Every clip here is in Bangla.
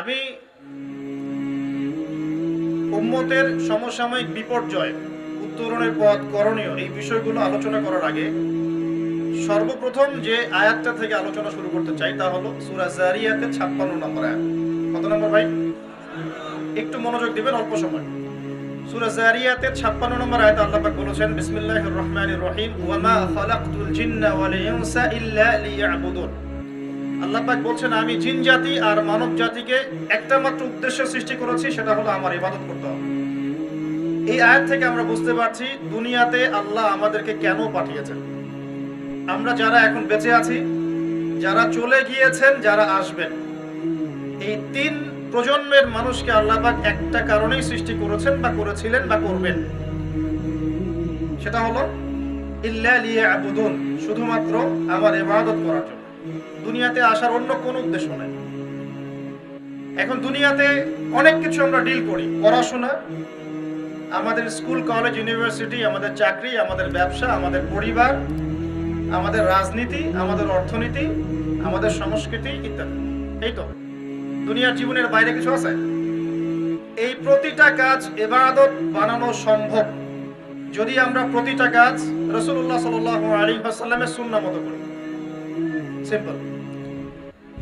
আমি উম্মতের সমসাময়িক বিপর্যয় উত্তরণের পথ করণীয় এই বিষয়গুলো আলোচনা করার আগে সর্বপ্রথম যে আয়াতটা থেকে আলোচনা শুরু করতে চাই তা হলো সূরা যারিয়াতের 56 নম্বর আয়াত। কত নম্বর ভাই? একটু মনোযোগ দিবেন, অল্প সময়। সূরা যারিয়াতের 56 নম্বর আয়াতে আল্লাহ পাক বলেছেন, বিসমিল্লাহির রহমানির রহিম, ওয়া মা খালাকতুল জিন্না ওয়াল ইনসা ইল্লা লিয়াবুদুন। আল্লাহ পাক বলছেন, আমি জিন জাতি আর মানব জাতিকে একটা মাত্র উদ্দেশ্য সৃষ্টি করেছি, সেটা হলো আমার ইবাদত করতে হবে। এই আয়াত থেকে আমরা বুঝতে পারছি দুনিয়াতে আল্লাহ আমাদেরকে কেন পাঠিয়েছেন। আমরা যারা এখন বেঁচে আছি, যারা চলে গিয়েছেন, যারা আসবেন, এই 3 প্রজন্মের মানুষকে আল্লাহ পাক একটা কারণেই সৃষ্টি করেছেন বা করেছিলেন বা করবেন। সেটা হলো ইল্লা লিয়াবুদুন, শুধুমাত্র আমার ইবাদত করার জন্য। দুনিয়াতে আসার অন্য কোনো উদ্দেশ্য নাই। এখন দুনিয়াতে অনেক কিছু আমরা ডিল করি, পড়াশোনা, আমাদের স্কুল, কলেজ, ইউনিভার্সিটি, আমাদের চাকরি, আমাদের ব্যবসা, আমাদের পরিবার, আমাদের রাজনীতি, আমাদের অর্থনীতি, আমাদের সংস্কৃতি ইত্যাদি। এই তো দুনিয়ার জীবনের বাইরে কিছু আছে? এই প্রতিটা কাজ ইবাদত বানানো সম্ভব যদি আমরা প্রতিটা কাজ রাসূলুল্লাহ সাল্লাল্লাহু আলাইহি ওয়াসাল্লামের সুন্নাহ মতো করি। সিম্পল।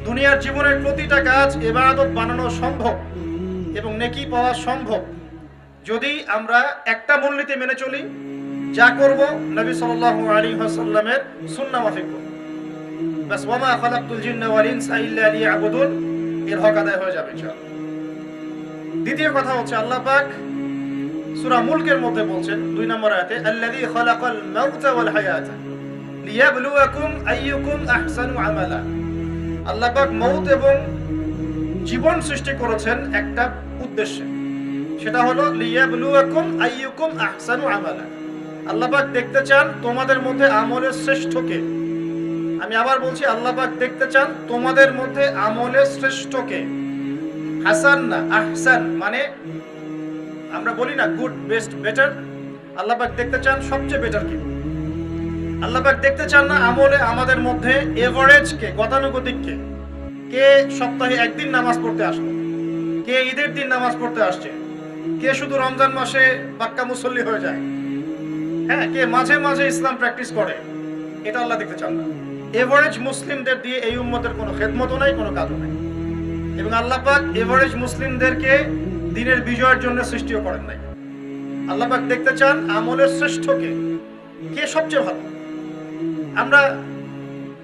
দুনিয়ার জীবনের প্রতিটা কাজ ইবাদত বানানো সম্ভব এবং নেকি পাওয়া সম্ভব যদি আমরা একটা মূলনীতি মেনে চলি, যা করব নবী সাল্লাল্লাহু আলাইহি ওয়াসাল্লামের সুন্নাহ মাফিক করব। বাস, ওয়া মা খালাকতুল জিন্না ওয়াল ইনসা ইল্লা লিয়াবুদুন, এর হক আদায় হয়ে যাবে ইনশাআল্লাহ। দ্বিতীয় কথা হচ্ছে আল্লাহ পাক সূরা মুলকের মধ্যে বলছেন 2 নম্বর আয়াতে, আল্লাযী খালাকাল মাউতা ওয়াল হায়াতা লিয়াবলুয়াকুম আইয়ুকুম আহসানু আমালা। আল্লাহ পাক মউত এবং জীবন সৃষ্টি করেছেন একটা উদ্দেশ্যে, সেটা হলো লিয়াবলুয়াকুম আইয়ুকুম আহসানু আমালা। আল্লাহ পাক দেখতে চান তোমাদের মধ্যে আমলের শ্রেষ্ঠ কে। আমি আবার বলছি, আল্লাহ পাক দেখতে চান তোমাদের মধ্যে আমলের শ্রেষ্ঠ কে। হাসান না, আহসান, মানে আমরা বলি না গুড, বেস্ট, বেটার। আল্লাহ পাক দেখতে চান সবচেয়ে বেটার কে। আল্লাহ পাক দেখতে চান না আমলে আমাদের মধ্যে এভারেজ কে, গতানুগতিক কে। কে সপ্তাহে একদিন নামাজ পড়তে আসলো, কে ঈদের দিন নামাজ পড়তে আসছে, কে শুধু রমজান মাসে পাক্কা মুসল্লি হয়ে যায়, হ্যাঁ, কে মাঝে মাঝে ইসলাম প্র্যাকটিস করে। এটা আল্লাহ দেখতে চান না। এভারেজ মুসলিমদের দিয়ে এই উম্মতের কোনো খেদমতও নাই, কোনো কাজও নাই। এবং আল্লাহ পাক এভারেজ মুসলিমদেরকে দিনের বিজয়ের জন্য সৃষ্টিও করেন নাই। আল্লাহ পাক দেখতে চান আমলের শ্রেষ্ঠ কে, কে সবচেয়ে ভালো। আমরা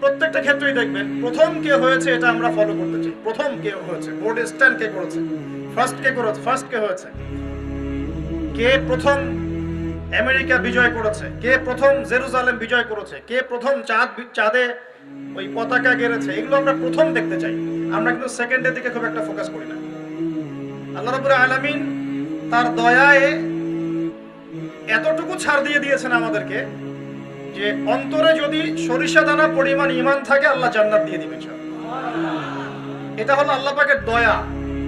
প্রত্যেকটা ক্ষেত্রেই দেখবেন প্রথম কে হয়েছে এটা আমরা ফলো করতে চাই। প্রথম কে হয়েছে, বোর্ড স্ট্যান্ড কে করেছে, ফার্স্ট কে করেছে, ফার্স্ট কে হয়েছে, কে প্রথম আমেরিকা বিজয় করেছে, কে প্রথম জেরুজালেম বিজয় করেছে, কে প্রথম চাঁদে ওই পতাকা গেড়েছে, এগুলো আমরা প্রথম দেখতে চাই। আমরা কিন্তু সেকেন্ডের দিকে খুব একটা ফোকাস করি না। আল্লাহ রাব্বুল আলামিন তার দয়ায় এতটুকু ছাড় দিয়ে দিয়েছেন আমাদেরকে যে অন্তরে যদি সরিষা দানা পরিমাণ ঈমান থাকে আল্লাহ জান্নাত দিয়ে দিবেন। এটা হলো আল্লাহ পাকের দয়া।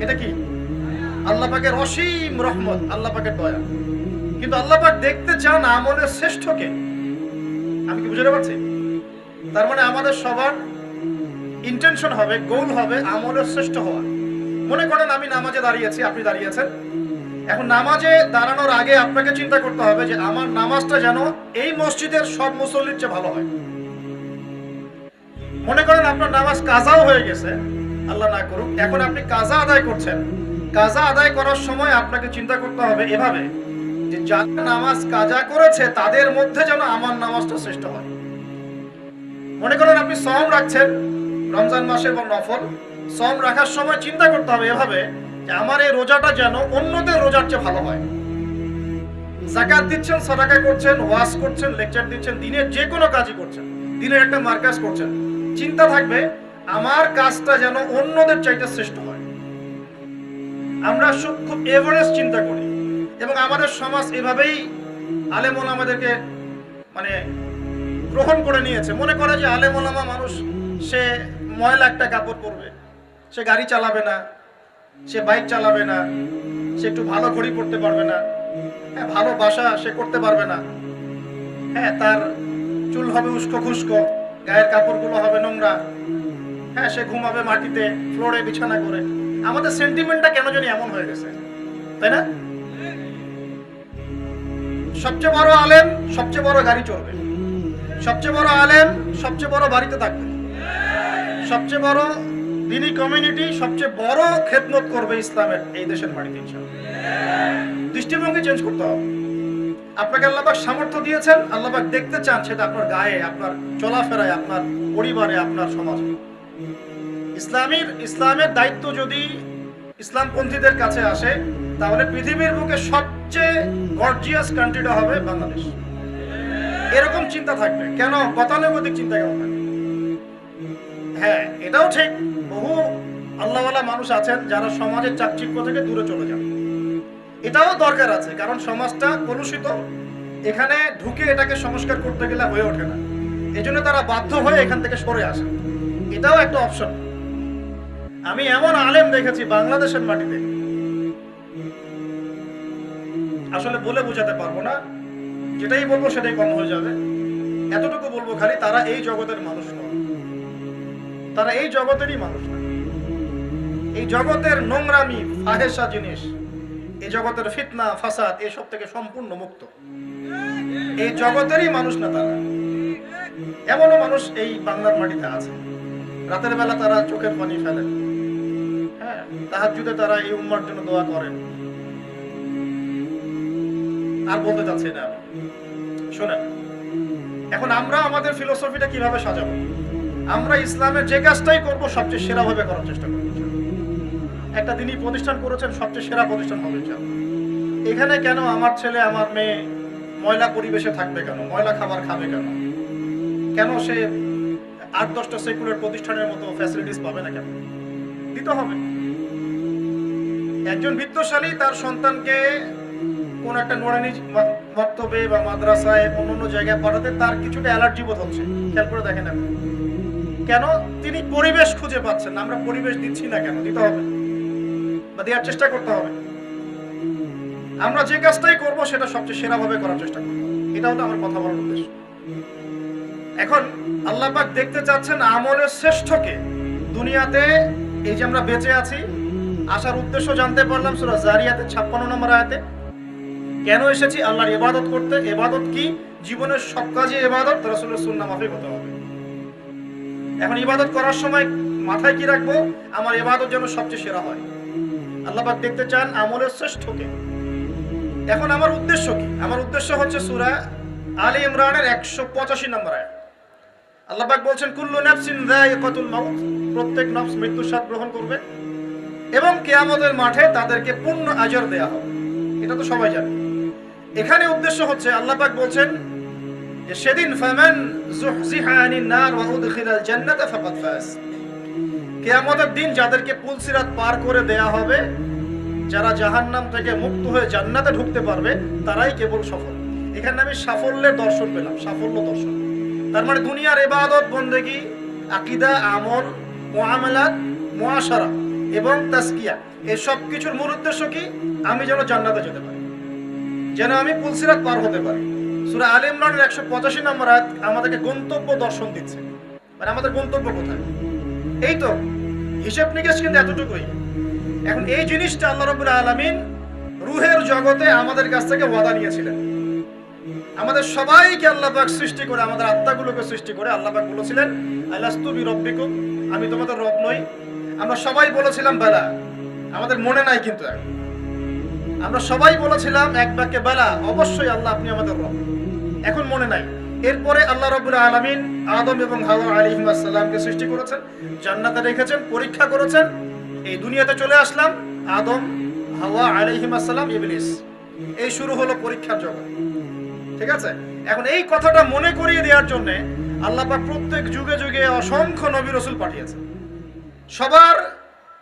এটা কি? আল্লাহ পাকের অসীম রহমত, আল্লাহ পাকের দয়া। কিন্তু আল্লাহ পাক দেখতে চান আমলের শ্রেষ্ঠ কে। আমি কি বুঝতে পারছি? তার মানে আমাদের সবার ইন্টেনশন হবে, গোল হবে আমলের শ্রেষ্ঠ হওয়া। মনে করেন আমি নামাজে দাঁড়িয়েছি, আপনি দাঁড়িয়েছেন। এখন নামাজে দাঁড়ানোর আগে আপনাকে চিন্তা করতে হবে যে আমার নামাজটা যেন এই মসজিদের সব মুসল্লির চেয়ে ভালো হয়। মনে করেন আপনার নামাজ কাজাও হয়ে গেছে, আল্লাহ না করুক, এখন আপনি কাজা আদায় করছেন। কাজা আদায় করার সময় আপনাকে চিন্তা করতে হবে এভাবে যে যারা নামাজ কাজা করেছে তাদের মধ্যে যেন আমার নামাজটা শ্রেষ্ঠ হয়। মনে করেন আপনি সওম রাখছেন, রমজান মাসের বা নফল সওম রাখার সময় চিন্তা করতে হবে এভাবে যে আমার এই রোজাটা যেন অন্যদের রোজার চেয়ে ভালো হয়। যাকাত দিচ্ছেন, সাদাকা করছেন, ওয়াজ করছেন, লেকচার দিচ্ছেন, দিনের যে কোনো কাজই করছেন, দিনের একটা মার্কাজ করছেন, চিন্তা থাকবে আমার কাজটা যেন অন্যদের চাইতে শ্রেষ্ঠ হয়। আমরা খুব এভারেস্ট চিন্তা করি এবং আমাদের সমাজ এভাবেই আলেম ওলামাদেরকে মানে গ্রহণ করে নিয়েছে। মনে করে যে আলেম ওলামা মানুষ, সে ময়লা একটা কাপড় পরবে, সে গাড়ি চালাবে না, সে বাইক চালাবে না, সে একটু ভালো ঘড়ি পরতে পারবে না, হ্যাঁ, ভালো বাসা সে করতে পারবে না, হ্যাঁ, তার চুল হবে উস্কো খুস্কো, গায়ের কাপড়গুলো হবে নোংরা, হ্যাঁ, সে ঘুমাবে মাটিতে, ফ্লোরে বিছানা করে। আমাদের সেন্টিমেন্টটা কেন জানি এমন হয়ে গেছে, তাই না? সবচেয়ে বড় আলেম সবচেয়ে বড় গাড়ি চড়বে, সবচেয়ে বড় আলেম সবচেয়ে বড় বাড়িতে থাকবে, সবচেয়ে বড় দিনী কমিউনিটি সবচেয়ে বড় খেদমত করবে ইসলামের এই দেশের মাটিতে। ইনশাআল্লাহ দৃষ্টিভঙ্গি চেঞ্জ করতে হবে। আপনাকে আল্লাহ পাক সামর্থ্য দিয়েছেন, আল্লাহ পাক দেখতে চান সেটা আপনার গায়ে, আপনার চলাফেরায়, আপনার পরিবারে, আপনার সমাজে। ইসলামের দায়িত্ব যদি ইসলামপন্থীদের কাছে আসে, তাহলে পৃথিবীর বুকে সবচেয়ে গর্জিয়াস কান্ট্রিটা হবে বাংলাদেশ। এরকম চিন্তা থাকবে। কেন? গতানুগতিক চিন্তা কেন থাকবে? হ্যাঁ, এটাও ঠিক, বহু আল্লাহওয়ালা মানুষ আছেন যারা সমাজের চাকচিক্য থেকে দূরে চলে যান। এটাও দরকার আছে, কারণ সমাজটা কলুষিত, এখানে ঢুকে এটাকে সংস্কার করতে গেলে হয়ে ওঠে না, এজন্য তারা বাধ্য হয়ে এখান থেকে সরে আসে। এটাও একটা অপশন। আমি এমন আলেম দেখেছি বাংলাদেশের মাটিতে, আসলে বলে বোঝাতে পারবো না, যেটাই বলবো সেটাই কম হয়ে যাবে। এতটুকু বলবো খালি, তারা এই জগতের মানুষ নয়, তারা এই জগতেরই মানুষ না। এই জগতের নোংরামি, ফাহেসা জিনিস, এই জগতের ফিতনা, ফাসাদ, এসব থেকে সম্পূর্ণ মুক্ত। এই জগতেরই মানুষ না তারা। এমনও মানুষ এই বাংলার মাটিতে আছে, রাতের বেলা তারা চোখের পানি ফেলেন, হ্যাঁ, তাহাজ্জুদে তারা এই উম্মার জন্য দোয়া করেন। আর বলতে চাচ্ছি না। শোনেন, এখন আমরা আমাদের ফিলোসফিটা কিভাবে সাজাবো? আমরা ইসলামের যে কাজটাই করব সবচেয়ে সেরা ভাবে করার চেষ্টা করব। একটা দিনই প্রতিষ্ঠান করেছেন, সবচেয়ে সেরা প্রতিষ্ঠান হবে। এখানে কেন আমার ছেলে আমার মেয়ে ময়লা পরিবেশে থাকবে? কেন ময়লা খাবার খাবে? কেন কেন সে 8-10টা সেকুলার প্রতিষ্ঠানের মতো ফ্যাসিলিটিস পাবে না? কেন দিতে হবে? একজন বিত্তশালী তার সন্তানকে কোন একটা নুরানি মক্তবে বা মাদ্রাসায় অন্য জায়গায় পাঠাতে তার কিছুটা অ্যালার্জি বোধ হচ্ছে। খেয়াল করে দেখেন আপনি, কেন? তিনি পরিবেশ খুঁজে পাচ্ছেন না। আমরা পরিবেশ দিচ্ছি না কেন? দিতে হবে বা দেওয়ার চেষ্টা করতে হবে। আমরা যে কাজটাই করব সেটা সবচেয়ে সেরা ভাবে করার চেষ্টা করব। এটা হলো আমার কথা বলার উদ্দেশ্য। এখন আল্লাহ পাক দেখতে চাচ্ছেন আমলের শ্রেষ্ঠকে দুনিয়াতে। এই যে আমরা বেঁচে আছি, আসার উদ্দেশ্য জানতে পারলাম সূরা জারিয়াতের 56 নম্বর আয়াতে। কেন এসেছি? আল্লাহর ইবাদত করতে। ইবাদত কি? জীবনের সব কাজে ইবাদত রাসূলের সুন্নাহ মাফিক হতে হবে। এখন ইবাদত করার সময় মাথায় কি রাখবো? আমার ইবাদত যেন সবচেয়ে সেরা হয়। আল্লাহ পাক দেখতে চান আমলের শ্রেষ্ঠকে। এখন আমার উদ্দেশ্য কি? আমার উদ্দেশ্য হচ্ছে সূরা আলী ইমরানের 185 নম্বর আয়াত। আল্লাহ পাক বলছেন, কুল্লু নাফসিন যায়িকাতুল মাউত, প্রত্যেক নফস মৃত্যুর স্বাদ গ্রহণ করবে এবং কিয়ামতের মাঠে তাদেরকে পূর্ণ আজর দেয়া হবে। এটা তো সবাই জানে। এখানে উদ্দেশ্য হচ্ছে আল্লাহ পাক বলছেন যে সেদিন ফামান যুহজিহা আনিন নার ওয়া উদখিলাল জান্নাতা ফাকাদ ফাজ। কিয়ামতের দিন যাদেরকে পুলসিরাত পার করে দেয়া হবে, যারা জাহান্নাম থেকে মুক্ত হয়ে জান্নাতে ঢুকতে পারবে, তারাই কেবল সফল। এখানে আমি সাফল্যের দর্শন পেলাম, সাফল্য দর্শন। তার মানে দুনিয়ার ইবাদত, বন্দেগী, আকীদা, আমল, মুআমালাত, মুআশারা এবং তাসকিয়া, এই সব কিছুর মূল উদ্দেশ্য কি? আমি যেন জান্নাতে যেতে পারি, যেন আমি পুলসিরাত পার হতে পারি। সূরা আলী ইমরানের 185 নম্বর আয়াত আমাদেরকে গন্তব্য দর্শন দিচ্ছে। মানে আমাদের গন্তব্য কোথায়? এই তো হিসাব নিকেশ কিন্তু এতটুকুই। এখন এই জিনিসটা আল্লাহ রাব্বুল আলামিন রূহের জগতে আমাদের কাছ থেকে ওয়াদা নিয়েছিলেন। আমাদের সবাইকে আল্লাহ পাক সৃষ্টি করে, আমাদের আত্মাগুলোকে সৃষ্টি করে আল্লাহ পাক বলেছিলেন, আলাস্তু বিরাব্বিকুম, আমি তোমাদের রব নই? আমরা সবাই বলেছিলাম বালা। আমাদের মনে নাই কিন্তু আমরা সবাই বলেছিলাম এক বাক্যে বালা, অবশ্যই আল্লাহ আপনি আমাদের রব। এখন মনে নাই। এরপরে আল্লাহ রাব্বুল আলামিন আদম এবং হাওয়া আলাইহিস সালামকে সৃষ্টি করেছেন, জান্নাতে রেখেছেন, পরীক্ষা করেছেন। এই দুনিয়াতে চলে আসলাম, আদম, হাওয়া আলাইহিস সালাম, ইবলিস। এই শুরু হলো পরীক্ষার জগৎ। ঠিক আছে? এখন এই কথাটা মনে করিয়ে দেওয়ার জন্য আল্লাহ পাক প্রত্যেক যুগে যুগে অসংখ্য নবী রাসূল পাঠিয়েছেন। সবার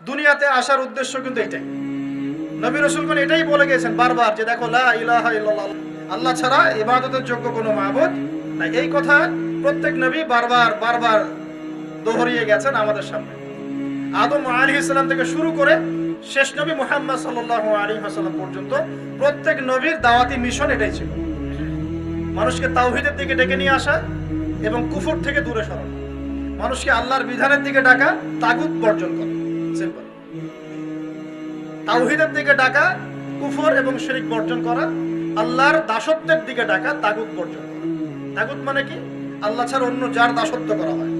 দুনিয়াতে আসার উদ্দেশ্য কিন্তু এটাই। নবী রাসূলগণ এটাই বলে গেছেন বারবার যে দেখো, লা ইলাহা ইল্লাল্লাহ, আল্লাহ ছাড়া ইবাদতের যোগ্য কোনো মাবুদ নাই। এই কথা প্রত্যেক নবী বারবার বারবার দোহরিয়ে গেছেন আমাদের সামনে। আদম আলাইহিস সালাম থেকে শুরু করে শেষ নবী মুহাম্মদ সাল্লাল্লাহু আলাইহি ওয়াসাল্লাম পর্যন্ত প্রত্যেক নবীর দাওয়াতি মিশন এটাই ছিল, মানুষকে তাওহীদের দিকে ডেকে নিয়ে আসা এবং কুফর থেকে দূরে সরানো, মানুষকে আল্লাহর বিধানের দিকে ডাকা, তাগুত বর্জন করা। সিম্পল। তাওহীদের দিকে ডাকা, কুফর এবং শিরক বর্জন করা, আল্লাহর দাসত্বের দিকে ডাকা, তাগুত বর্জন করা। তাগুত মানে কি? আল্লাহ ছাড়া অন্য যার দাসত্ব করা হয়।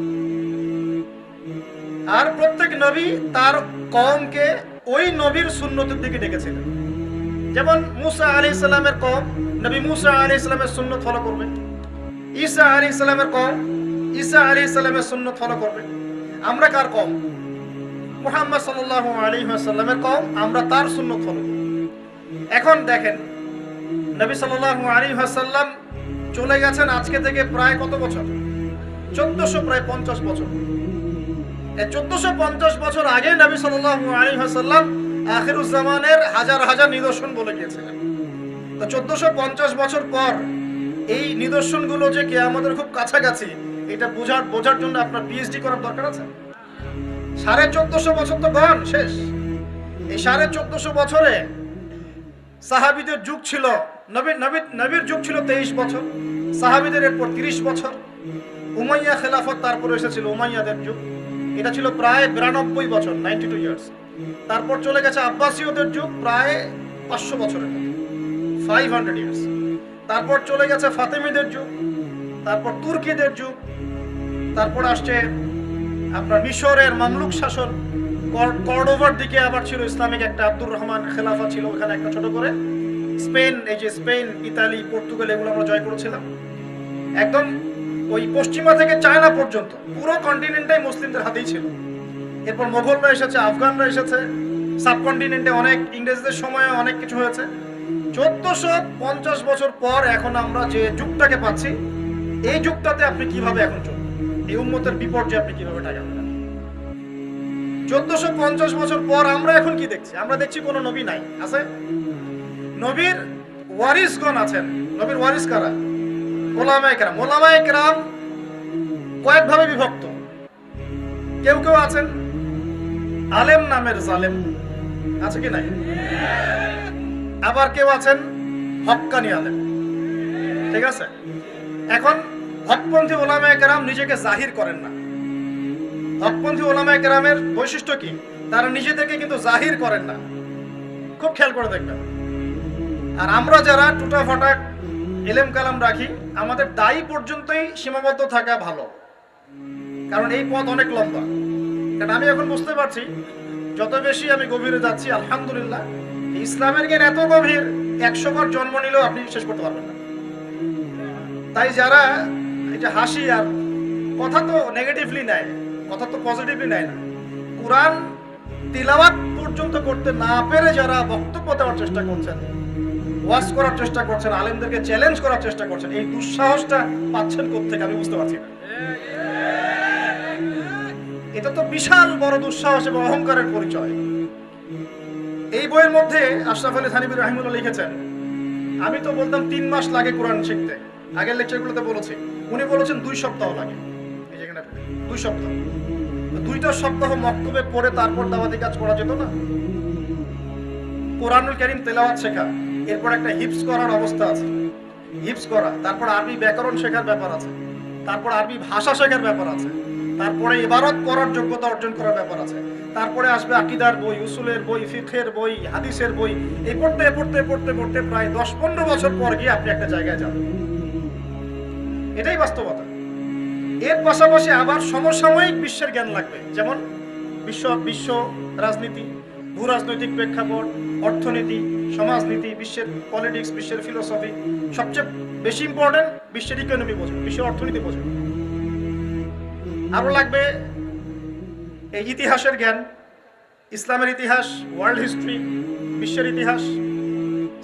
আর প্রত্যেক নবী তার কওমকে ওই নবীর সুন্নতের দিকে ডেকেছিলেন। যেমন মুসা আলাইহিস সালামের কওম নবী মুসা আলাইহিস সালামের সুন্নত ফলো করবে, ঈসা আলাইহিস সালামের কওম ঈসা আলাইহিস সালামের সুন্নত ফলো করবে। আমরা কার কওম? মুহাম্মদ সাল্লাল্লাহু আলাইহি ওয়াসাল্লামের কওম, আমরা তার সুন্নত ফলো করব। এখন দেখেন নবী সাল্লাল্লাহু আলাইহি ওয়াসাল্লাম চলে গেছেন আজকে থেকে প্রায় কত বছর? 1450 বছর। এই 1450 বছর আগে নবী সাল্লাল্লাহু আলাইহি ওয়াসাল্লাম আখিরুজ জামানের হাজার হাজার নিদর্শন বলে গিয়েছিলেন। তো 1450 বছর পর এই নিদর্শনগুলো যে কিয়ামতের খুব কাছাকাছি, এটা বোঝার জন্য আপনার পিএইচডি করার দরকার আছে? 1450 বছর তো গণ শেষ। এই 1450 বছরে সাহাবীদের যুগ ছিল, নবীর যুগ ছিল 23 বছর, সাহাবীদের এরপর 30 বছর, উমাইয়া খেলাফত, তারপর এসেছিল উমাইয়াদের যুগ, এটা ছিল প্রায় 92 বছর, 92 ইয়ার্স। তারপর চলে গেছে আব্বাসীয়দের যুগ, প্রায় 500 বছরের মতো, 500 ইয়ার্স। তারপর চলে গেছে ফাতেমিদের যুগ, তারপর তুর্কিদের যুগ, তারপর আসছে আপনার মিশরের মামলুক শাসন, কর্ডোভার দিকে আবার ছিল ইসলামিক একটা আব্দুর রহমান খেলাফা ছিল, ওখানে একটা ছোট করে স্পেন, এই যে স্পেন, ইতালি, পর্তুগাল, এগুলো আমরা জয় করেছিলাম। একদম ওই পশ্চিমা থেকে চায়না পর্যন্ত পুরো কন্টিনেন্টটাই মুসলিমদের হাতেই ছিল। এরপর মোগলরা এসেছে, আফগানরা এসেছে, সাবকন্টিনেন্টে অনেক, ইংরেজদের সময়ে অনেক কিছু হয়েছে। 1450 বছর পর এখন আমরা যে যুগটাকে পাচ্ছি, এই যুগটাতে আপনি কিভাবে এখন চলবেন? এই উম্মতের বিপর্যয় আপনি কিভাবে ঠেকাবেন? 1450 বছর পর আমরা এখন কি দেখছি? আমরা দেখছি কোনো নবী নাই। আছে? নবীর ওয়ারিসগণ আছেন। নবীর ওয়ারিস কারা? ওলামায়ে কেরাম। ওলামায়ে কেরাম কয়েকভাবে বিভক্ত। কেউ কেউ আছেন আলেম নামের জালেম, আছে কি নাই? আবার কেউ আছেন হক্কানি আলেম। ঠিক আছে? এখন হকপন্থী ওলামায়ে কেরাম নিজেকে জাহির করেন না। হকপন্থী ওলামায়ে কেরামের বৈশিষ্ট্য কি? তারা নিজেদেরকে কিন্তু জাহির করেন না। খুব খেয়াল করে দেখবেন। আর আমরা যারা টুটা ফাটা ইলম কালাম রাখি, আমাদের দায়ী পর্যন্তই সীমাবদ্ধ থাকা ভালো, কারণ এই পথ অনেক লম্বা। কারণ আমি এখন বুঝতে পারছি, যত বেশি আমি গভীরে যাচ্ছি, আলহামদুলিল্লাহ, ইসলামের জ্ঞান এত গভীর, 100 বার জন্ম নিলেও আপনি শেষ করতে পারবেন না। তাই যারা এটা হাসি আর কথা তো নেগেটিভলি নেয়, কথা তো পজিটিভলি নেয় না, কুরআন তিলাওয়াত পর্যন্ত করতে না পেরে যারা বক্তব্য দেওয়ার চেষ্টা করছেন, ওয়াজ করার চেষ্টা করছেন, আলেমদেরকে চ্যালেঞ্জ করার চেষ্টা করছেন, এই দুঃসাহসটা পাচ্ছেন কোত্থেকে আমি বুঝতে পারছি না। এটা তো বিশাল বড় দুঃসাহস এবং অহংকারের পরিচয়। এই বইয়ের মধ্যে আশরাফ আলী থানভী রাহিমাহুল্লাহ লিখেছেন, আমি তো বলতাম 3 মাস লাগে কোরআন শিখতে, আগের লেকচারগুলোতে বলেছি। উনি বলেছেন 2 সপ্তাহ লাগে। এই যেখানে 2 সপ্তাহ, 2টা সপ্তাহ মক্তবে পড়ে তারপর দাওয়াতি কাজ করা যেত না? কোরআনুল কারীম তেলাওয়াত শেখা, এরপর একটা হিফজ করার অবস্থা আছে, হিফজ করা, তারপর আরবি ব্যাকরণ শেখার ব্যাপার আছে, তারপর আরবি ভাষা শেখার ব্যাপার আছে, তারপরে ইবারত পড়ার যোগ্যতা অর্জন করার ব্যাপার আছে, তারপরে আসবে আকীদার বই, উসুলের বই, ফিকহের বই, হাদিসের বই। এই পড়তে পড়তে পড়তে পড়তে প্রায় 10-15 বছর পর গিয়ে আপনি একটা জায়গায় যাবেন। এটাই বাস্তবতা। এর পাশাপাশি আবার সমসাময়িক বিশ্বের জ্ঞান লাগবে, যেমন বিশ্ব রাজনীতি, ভূ রাজনৈতিক প্রেক্ষাপট, অর্থনীতি, সমাজনীতি, বিশ্বের পলিটিক্স, বিশ্বের ফিলোসফি, সবচেয়ে বেশি ইম্পর্টেন্ট বিশ্বের ইকোনমি বোঝা, বিশ্বের অর্থনীতি বোঝা। আরো লাগবে এই ইতিহাসের জ্ঞান, ইসলামের ইতিহাস, ওয়ার্ল্ড হিস্ট্রি, বিশ্বের ইতিহাস,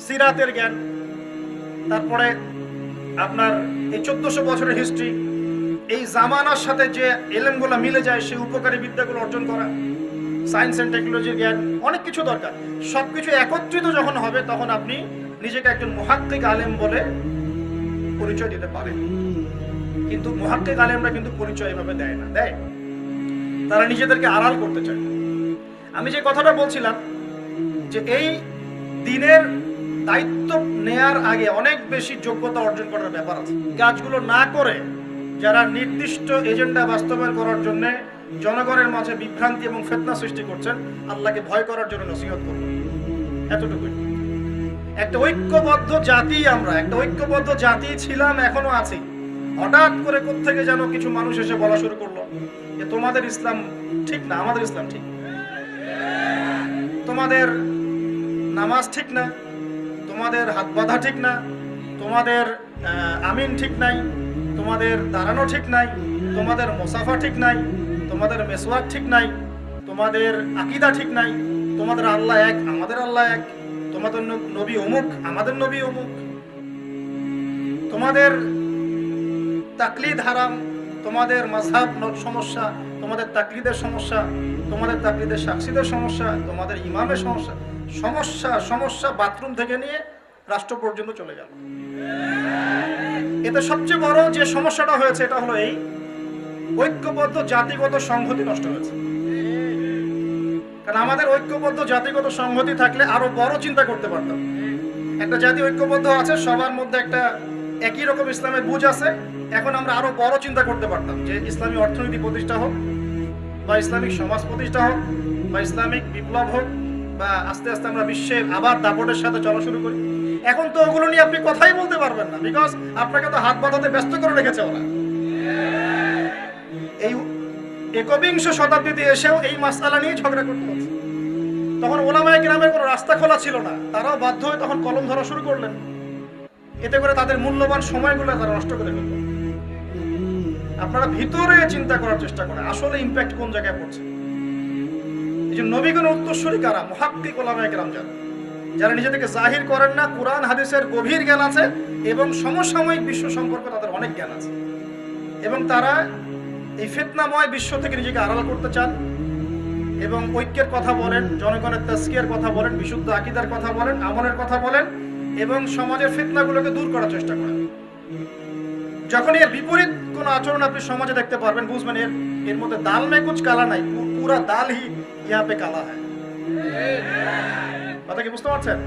সিরাতের জ্ঞান, তারপরে আপনার এই 1400 বছরের হিস্ট্রি, এই জামানার সাথে যে এলেমগুলো মিলে যায় সেই উপকারী বিদ্যাগুলো অর্জন করা, সায়েন্স এন্ড টেকনোলজির জ্ঞান, অনেক কিছু দরকার। সবকিছু একত্রিত যখন হবে তখন আপনি নিজেকে একজন মুহাক্কিক আলেম বলে পরিচয় দিতে পারেন। কিন্তু মুহাক্কিক আলেমরা কিন্তু পরিচয় এভাবে দেয় না, দেয় তারা নিজেদেরকে আড়াল করতে চায়। আমি যে কথাটা বলছিলাম যে এই দিনের দায়িত্ব নেয়ার আগে অনেক বেশি যোগ্যতা অর্জন করার ব্যাপার আছে। কাজগুলো না করে যারা নির্দিষ্ট এজেন্ডা বাস্তবায়ন করার জন্য জনগণের মাঝে বিভ্রান্তি এবং ফিতনা সৃষ্টি করছেন, আল্লাহকে ভয় করার জন্য নসিহত করুন। এতটুকুই। একটা ঐক্যবদ্ধ জাতি, আমরা একটা ঐক্যবদ্ধ জাতি ছিলাম, এখনো আছি। হঠাৎ করে কোত্থেকে যেন কিছু মানুষ এসে বলা শুরু করলো যে তোমাদের ইসলাম ঠিক না, আমাদের ইসলাম ঠিক, তোমাদের নামাজ ঠিক না, তোমাদের হাত বাঁধা ঠিক না, তোমাদের আমিন ঠিক নাই, তোমাদের দাঁড়ানো ঠিক নাই, তোমাদের মোসাফা ঠিক নাই, তোমাদের মেসওয়াক ঠিক নাই, তোমাদের আকীদা ঠিক নাই, তোমাদের আল্লাহ এক, আমাদের আল্লাহ এক, তোমাদের নবী অমুক, আমাদের নবী অমুক, তোমাদের তাকলিদ হারাম, তোমাদের মাযহাব সমস্যা, তোমাদের তাকলিদের সমস্যা, তোমাদের তাকলিদের সাক্ষীদের সমস্যা, তোমাদের ইমামের সমস্যা, সমস্যা সমস্যা বাথরুম থেকে নিয়ে রাষ্ট্র পর্যন্ত চলে গেল। এতে সবচেয়ে বড় যে সমস্যাটা হয়েছে এটা হলো এই ঐক্যবদ্ধ জাতিগত সংহতি নষ্ট হয়েছে। কারণ আমাদের ঐক্যবদ্ধ জাতিগত সংহতি থাকলে আরো বড় চিন্তা করতে পারতাম। একটা জাতি ঐক্যবদ্ধ আছে, সবার মধ্যে একটা একই রকম ইসলামের বুঝ আছে, এখন আমরা আরো বড় চিন্তা করতে পারতাম যে ইসলামী অর্থনীতি প্রতিষ্ঠা হোক, বা ইসলামিক সমাজ প্রতিষ্ঠা হোক, বা ইসলামিক বিপ্লব হোক, বা আস্তে আস্তে আমরা বিশ্বে আবার দাপটের সাথে চলা শুরু করি। এখন তো ওগুলো নিয়ে আপনি কথাই বলতে পারবেন না, বিকজ আপনাকে তো হাত বাঁধাতে ব্যস্ত করে রেখেছে ওরা। এই একবিংশ শতাব্দীতে এসেও এই মাসআলা নিয়ে ঝগড়া করতে হচ্ছে। তখন ওলামায়ে কেরামের কোনো রাস্তা খোলা ছিল না, তারাও বাধ্য হয়ে তখন কলম ধরা শুরু করলেন। এতে করে তাদের মূল্যবান সময়গুলো তারা নষ্ট করে ফেলল। আপনারা ভিতরে চিন্তা করার চেষ্টা করেন আসলে ইম্প্যাক্ট কোন জায়গায় পড়ছে। এই যে নবীগণ উত্তরসূরি কারা? মুহাক্কিক ওলামায়ে কেরাম, যারা নিজেদেরকে জাহির করেন না, কুরআন হাদিসের গভীর জ্ঞান আছে এবং সমসাময়িক বিশ্ব সম্পর্কে তাদের অনেক জ্ঞান আছে, এবং তারা এই ফিতনাময় বিশ্ব থেকে নিজেকে আড়াল করতে চান এবং ঐক্যের কথা বলেন, জনগণের তাজকিয়ার কথা বলেন, বিশুদ্ধ আকীদার কথা বলেন, আমলের কথা বলেন এবং সমাজের ফিতনাগুলোকে দূর করার চেষ্টা করেন। যখন এর বিপরীত কোন আচরণ আপনি সমাজে দেখতে পারবেন, বুঝবেন এর মধ্যে দাল মে কুছ কালা নাই, পুরা দাল হি ইহা পে কালা হ্যায়। কথা কি বুঝতে পারছেন?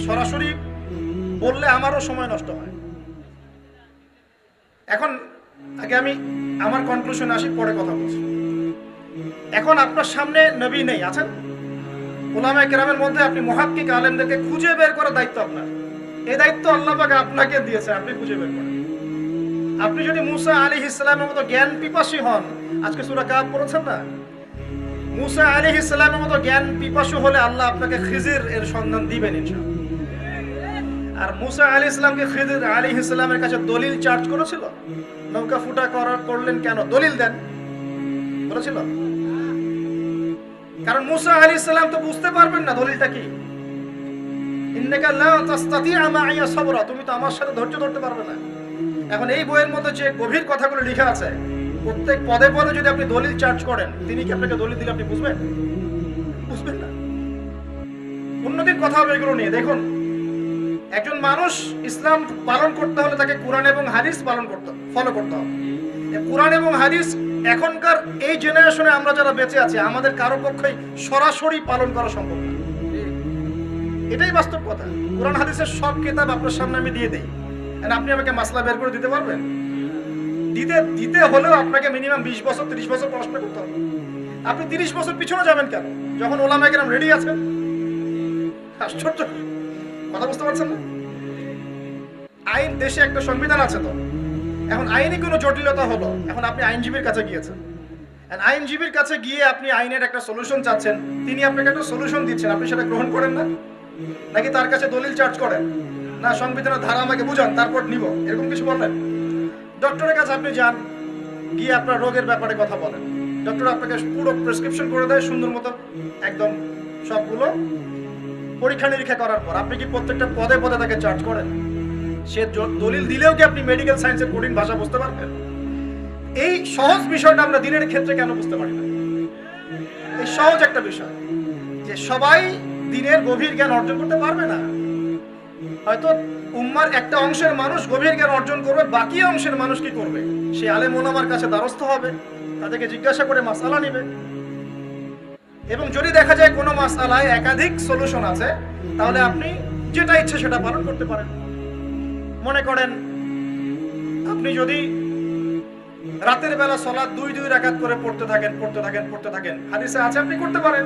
সরাসরি বললে আমারও সময় নষ্ট হয়। এখন আগে আমি আমার কনক্লুশন আসি, পরে কথা বলছি। এখন আপনার সামনে নবী নেই, আছেন উলামায়ে কেরামের মধ্যে, আপনি মুহাক্কিক আলেমদেরকে খুঁজে বের করার দায়িত্ব আপনার। এই দায়িত্ব আল্লাহ পাক আপনাকে দিয়েছে, আপনি খুঁজে বের করেন। আপনি যদি মুসা আলাইহিস সালামের মতো জ্ঞান পিপাসী হন, আজকে সূরা কাহফ পড়েছেন না, মুসা আলাইহিস সালামের মতো জ্ঞান পিপাসু হলে আল্লাহ আপনাকে খিজির এর সন্ধান দিবেন ইনশাআল্লাহ। আর মুসা আলাইহিস সালামকে খিজির আলাইহিস সালামের কাছে দলিল চার্জ করেছিল, নৌকা ফুটা করলেন কেন? দলিল দেন বলেছিল। কারণ মুসা আলাইহিস সালাম তো বুঝতে পারবেন না দলিলটা কি। ইন্নাকা লা তাসতাতিআ মা'ইয়া সাবরা, তুমি তো আমার সাথে ধৈর্য ধরতে পারবে না। এখন এই বইয়ের মধ্যে যে গভীর কথাগুলো লেখা আছে, প্রত্যেক পদে পদে যদি আপনি দলিল চার্জ করেন, তিনি কি আপনাকে দলিল দিলে আপনি বুঝবেন? বুঝবেন না। অন্যদিন কথা হবে এগুলো নিয়ে। দেখুন, একজন মানুষ ইসলাম পালন করতে হলে তাকে কোরআন এবং হাদিস ফলো করতে হবে। কোরআন এবং হাদিস এখনকার এই জেনারেশনে আমরা যারা বেঁচে আছি, আমাদের কারো পক্ষেই সরাসরি পালন করা সম্ভব না। এটাই বাস্তব কথা। কোরআন হাদিসের সব কিতাব আপনার সামনে আমি দিয়ে দেই, আপনি আমাকে মাসলা বের করে দিতে পারবেন? দিতে হলেও আপনাকে মিনিমাম 20 বছর 30 বছর পড়াশোনা করতে হবে। আপনি 30 বছর পিছনে যাবেন কেন, যখন ওলামায়ে কেরাম রেডি আছেন? আশ্চর্য কথা, বুঝতে পারছেন না? আইন, দেশে একটা সংবিধান আছে তো, এখন আইনি কোনো জটিলতা হলো, এখন আপনি আইনজীবীর কাছে গিয়েছেন, আইনজীবীর কাছে গিয়ে আপনি আইনের একটা সলিউশন চাচ্ছেন, তিনি আপনাকে একটা সলিউশন দিচ্ছেন, আপনি সেটা গ্রহণ করেন না? নাকি তার কাছে দলিল চার্জ করেন, না সংবিধানের ধারা আমাকে বুঝান তারপর নিব, এরকম কিছু বললেন? ডক্টরের কাছে আপনি যান, গিয়ে আপনার রোগের ব্যাপারে কথা বলেন, ডক্টর আপনাকে পুরো প্রেসক্রিপশন করে দেয় সুন্দর মতো, একদম সবগুলো পরীক্ষা নিরীক্ষা করার পর আপনি কি প্রত্যেকটা পদে পদে তাকে চার্জ করেন? সে দলিল দিলেও কি আপনি মেডিকেল সায়েন্সের কঠিন ভাষা বুঝতে পারবেন? এই সহজ বিষয়টা আমরা দিনের ক্ষেত্রে কেন বুঝতে পারি না? এই সহজ একটা বিষয় যে সবাই দিনের গভীর জ্ঞান অর্জন করতে পারবে না। হয়তো উম্মার একটা অংশের মানুষ গভীর জ্ঞান অর্জন করবে, বাকি অংশের মানুষ কি করবে? সে আলেম ওলামার কাছে দ্বারস্থ হবে, তাদেরকে জিজ্ঞাসা করে মাসআলা নেবে, এবং যদি দেখা যায় কোনো মাসআলায় একাধিক সলিউশন আছে, তাহলে আপনি যেটা ইচ্ছে সেটা পালন করতে পারেন। মনে করেন আপনি যদি রাতের বেলা সালাত 2 রাকাত করে পড়তে থাকেন, হাদিসে আছে আপনি করতে পারেন।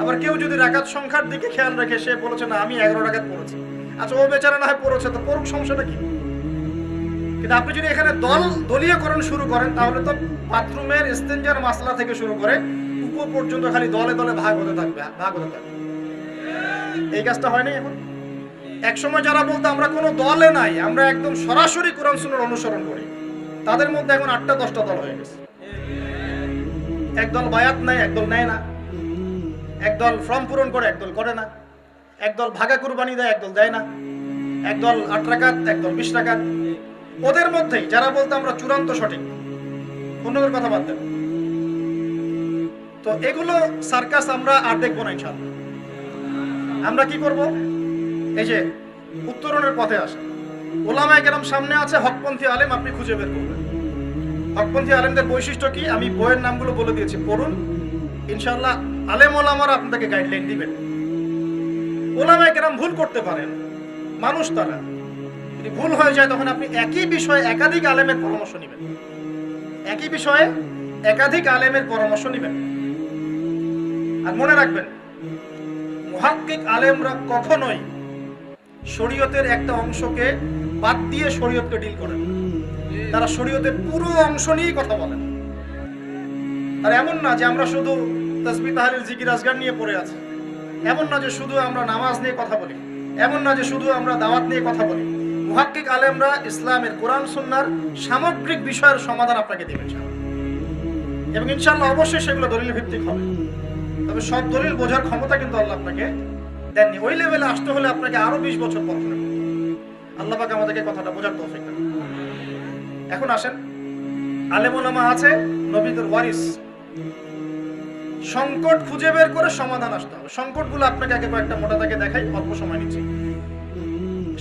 আবার কেউ যদি রাকাত সংখ্যার দিকে খেয়াল রাখে, সে বলেছে না আমি 11 রাকাত পড়েছি, আচ্ছা ও বেচারা না হয় পড়েছে, তো পড়ুক, সমস্যাটা কি? কিন্তু আপনি যদি এখানে দলীয়করণ শুরু করেন, তাহলে তো বাথরুমের ইস্তেঞ্জার মাসলা থেকে শুরু করে উপর পর্যন্ত খালি দলে দলে ভাগ হতে থাকবে। এই কাজটা হয় না এখন। এক সময় যারা বলতো আমরা কোনো দলে নাই, আমরা একদম সরাসরি কোরআন সুন্নাহর অনুসরণ করি, তাদের মধ্যে এখন 8টা-10টা দল হয়ে গেছে। একদল বায়াত নাই, একদল নেয় না, একদল ফর্ম পূরণ করে, একদল করে না, একদল ভাগা কুরবানি দেয়, একদল দেয় না, একদল 8 রাকাত, একদল 20 রাকাত। ওদের মধ্যেই যারা বলতো আমরা চূড়ান্ত সঠিক, অন্যদের কথা বাদ দেন। তো এগুলো সার্কাস আমরা আর দেখবো না ইনশাআল্লাহ। আমরা কি করব? এই যে উত্তরণের পথে আসে, ওলামায়ে কেরাম সামনে আছে, হকপন্থী আলেম আপনি খুঁজে বের করবেন। হকপন্থী আলেমদের বৈশিষ্ট্য কি আমি বইয়ের নামগুলো বলে দিয়েছি, পড়ুন, ইনশাআল্লাহ আলেম ওলামারা আপনাকে গাইডলাইন দিবেন। ওলামায়ে কেরাম ভুল করতে পারেন, মানুষ তারা, যদি ভুল হয়ে যায় তখন আপনি একই বিষয়ে একাধিক আলেমের পরামর্শ নেবেন, একই বিষয়ে একাধিক আলেমের পরামর্শ নেবেন। আর মনে রাখবেন, মুহাক্কিক আলেমরা কখনোই শরীয়তের একটা অংশকে বাদ দিয়ে শরীয়তকে ডিল করেন না। তারা শরীয়তের পুরো অংশ নিয়েই কথা বলেন। আর এমন না যে আমরা শুধু তাসবিহ তাহলিল জিকির আজগার নিয়ে পড়ে আছি, এমন না যে শুধু আমরা নামাজ নিয়ে কথা বলি, এমন না যে শুধু আমরা দাওয়াত নিয়ে কথা বলি। মুহাক্কিক আলেমরা ইসলামের কোরআন সুন্নাহর সামগ্রিক বিষয়ের সমাধান আপনাকে দেবেন, এবং ইনশাআল্লাহ অবশ্যই সেগুলো দলিল ভিত্তিক হবে। তবে সব দলিল বোঝার ক্ষমতা কিন্তু আল্লাহ আপনাকে দেননি। ওই লেভেলে আসতে হলে আপনাকে আরো 20 বছর পড়াশোনা করতে হবে। আল্লাহ পাক আমাদেরকে কথাটা বোঝার তৌফিক দান। এখন আসেন, আলেম ওলামা আছে নবীদের ওয়ারিস, সংকট খুঁজে বের করে সমাধান আসতে হবে। সংকটগুলো আপনাকে আগে কয়েকটা মোটা দাগে দেখাই, অল্প সময় নিচ্ছি।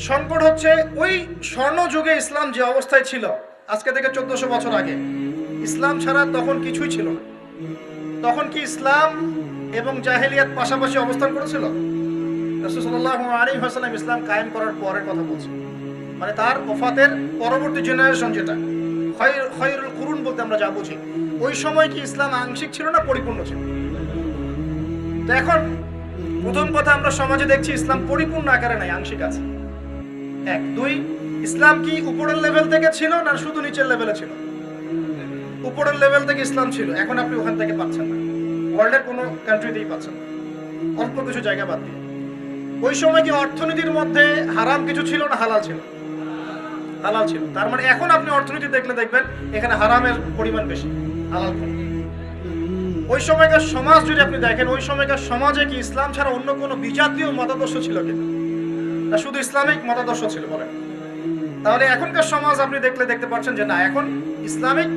সংকট হচ্ছে ওই স্বর্ণ যুগে ইসলাম যে অবস্থায় ছিল, আজকে থেকে 1400 বছর আগে, ইসলাম ছাড়া তখন কিছুই ছিল না। তখন কি ইসলাম এবং জাহেলিয়াত পাশাপাশি অবস্থান করেছিল? রাসূল সাল্লাল্লাহু আলাইহি ওয়াসাল্লাম ইসলাম কায়েম করার পরের কথা বলছে, মানে তার ওফাতের পরবর্তী জেনারেশন, যেটা খায়রুল কুরুন বলতে আমরা যা বুঝি, ওই সময় কি ইসলাম আংশিক ছিল না পরিপূর্ণ ছিল? তো এখন প্রথম কথা আমরা সমাজে দেখছি ইসলাম পরিপূর্ণ আকারে নাই, আংশিক আছে। 1 2 ইসলাম কি উপরের লেভেল থেকে ছিল না শুধু নিচের লেভেলে ছিল? উপরের লেভেল থেকে ইসলাম ছিল, এখন আপনি ওখান থেকে পাচ্ছেন না, ওয়ার্ল্ডের কোনো কান্ট্রিতেই পাচ্ছেন না, অল্প কিছু জায়গা বাদ দিয়ে। ওই সময় কি অর্থনীতির মধ্যে হারাম কিছু ছিল না হালাল ছিল? হালাল ছিল। তার মানে এখন আপনি অর্থনীতি দেখলে দেখবেন এখানে হারামের পরিমাণ বেশি, হালাল কম। ওই সময়কার সমাজ যদি আপনি দেখেন, ওই সময়কার সমাজে কি ইসলাম ছাড়া অন্য কোনো বিজাতীয় মতাদর্শ ছিল কিনা, না শুধু ইসলামিক মতাদর্শ ছিল? বলেন। তাহলে এখনকার সমাজ আপনি দেখতে পাচ্ছেন যে না, এখন ইসলামিক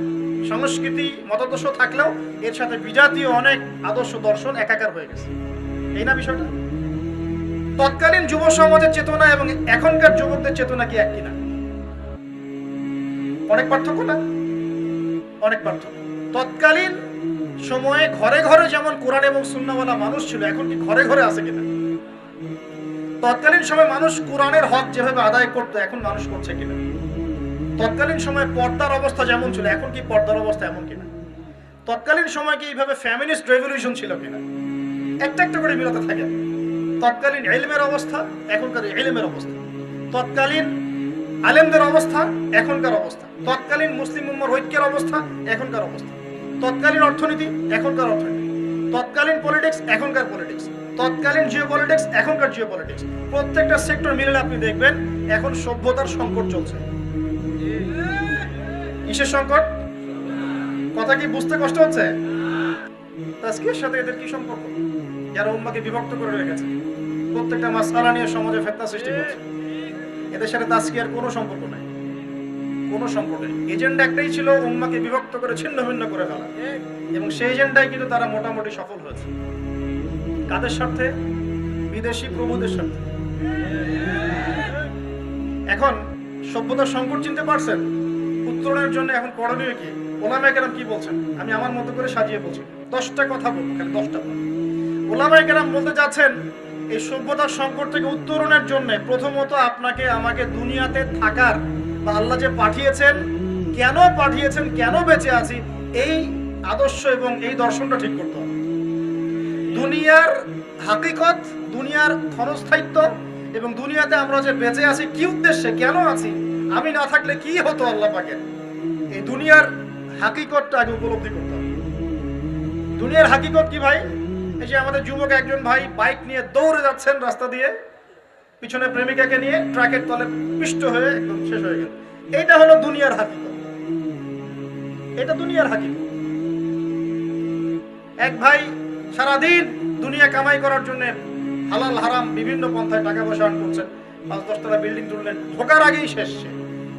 সংস্কৃতি মতাদর্শ থাকলেও এর সাথে বিজাতীয় অনেক আদর্শ দর্শন একাকার হয়ে গেছে। এই না বিষয়টা? তৎকালীন যুব সমাজের চেতনা এবং এখনকার যুবকদের চেতনা কি এক কিনা? অনেক পার্থক্য না? অনেক পার্থক্য। তৎকালীন সময়ে ঘরে ঘরে যেমন কোরআন এবং সুন্নাহওয়ালা মানুষ ছিল, এখন কি ঘরে ঘরে আছে কিনা? তৎকালীন সময় মানুষ কোরআনের হক যেভাবে আদায় করতো, এখন মানুষ করছে কিনা? তৎকালীন সময় পর্দার অবস্থা যেমন ছিল, এখন কি পর্দার অবস্থা এমন কিনা? তৎকালীন সময় কি এইভাবে ফ্যামিনিস্ট রেভলিউশন ছিল কিনা? একটা একটা করে মিলাতে থাকে। তৎকালীন ইলমের অবস্থা, এখনকার ইলমের অবস্থা। তৎকালীন আলেমদের অবস্থা, এখনকার অবস্থা। তৎকালীন মুসলিম উম্মার ঐক্যের অবস্থা, এখনকার অবস্থা। তৎকালীন অর্থনীতি, এখনকার অর্থনীতি। তৎকালীন পলিটিক্স, এখনকার পলিটিক্স। তৎকালীন জিওপলিটিক্স, এখনকার জিওপলিটিক্স। প্রত্যেকটা সেক্টর মিলে আপনি দেখবেন এখন সভ্যতার সংকট চলছে। কিসের সংকট? কথা কি বুঝতে কষ্ট হচ্ছে? তাজকিয়ার সাথে এদের কি সম্পর্ক? যারা উম্মাকে বিভক্ত করে রেখেছে, প্রত্যেকটা মাসআলা নিয়ে সমাজে ফিতনা সৃষ্টি করছে, এদের সাথে তাজকিয়ার কোনো সম্পর্ক নাই, কোনো সম্পর্ক নেই। এজেন্ডা একটাই ছিল, উম্মাকে বিভক্ত করে ছিন্ন ভিন্ন করে ফেলা, এবং সেই এজেন্ডায় কিন্তু তারা মোটামুটি সফল হয়েছে। কাদের স্বার্থে? বিদেশি প্রভুদের স্বার্থে। এখন সভ্যতার সংকট চিনতে পারছেন? উত্তরণের জন্য এখন করণীয় কি? ওলামায়ে কেরাম কি বলছেন আমি আমার মতো করে সাজিয়ে বলছি, 10টা কথা বলবো, খালি 10টা। ওলামায়ে কেরাম বলতে যাচ্ছেন এই সভ্যতার সংকট থেকে উত্তরণের জন্য প্রথমত আপনাকে আমাকে দুনিয়াতে থাকার, বা আল্লাহ যে পাঠিয়েছেন, কেন পাঠিয়েছেন, কেন বেঁচে আছি, এই আদর্শ এবং এই দর্শনটা ঠিক করতে হবে। 2 দুনিয়ার হাকিকত, দুনিয়ার ক্ষণস্থায়িত্ব এবং দুনিয়াতে আমরা যে বেঁচে আছি কি উদ্দেশ্যে, কেন আছি, আমি না থাকলে কি হতো আল্লাহ পাকের, এই দুনিয়ার হাকিকতটা আগে উপলব্ধি করতে হবে। দুনিয়ার হাকিকত কি ভাই? এই যে আমাদের যুবক একজন ভাই বাইক নিয়ে দৌড়ে যাচ্ছেন রাস্তা দিয়ে, পিছনে প্রেমিকাকে নিয়ে ট্রাকের তলে পিষ্ট হয়ে একদম শেষ হয়ে গেল। এটা হলো দুনিয়ার হাকিকত, এটা দুনিয়ার হাকিকত। এক ভাই সারাদিন দুনিয়া কামাই করার জন্য হালাল হারাম বিভিন্ন পন্থায় টাকা পয়সা আর্ন করছেন, 5-10 তলা বিল্ডিং তুললেন, ঢোকার আগেই শেষ।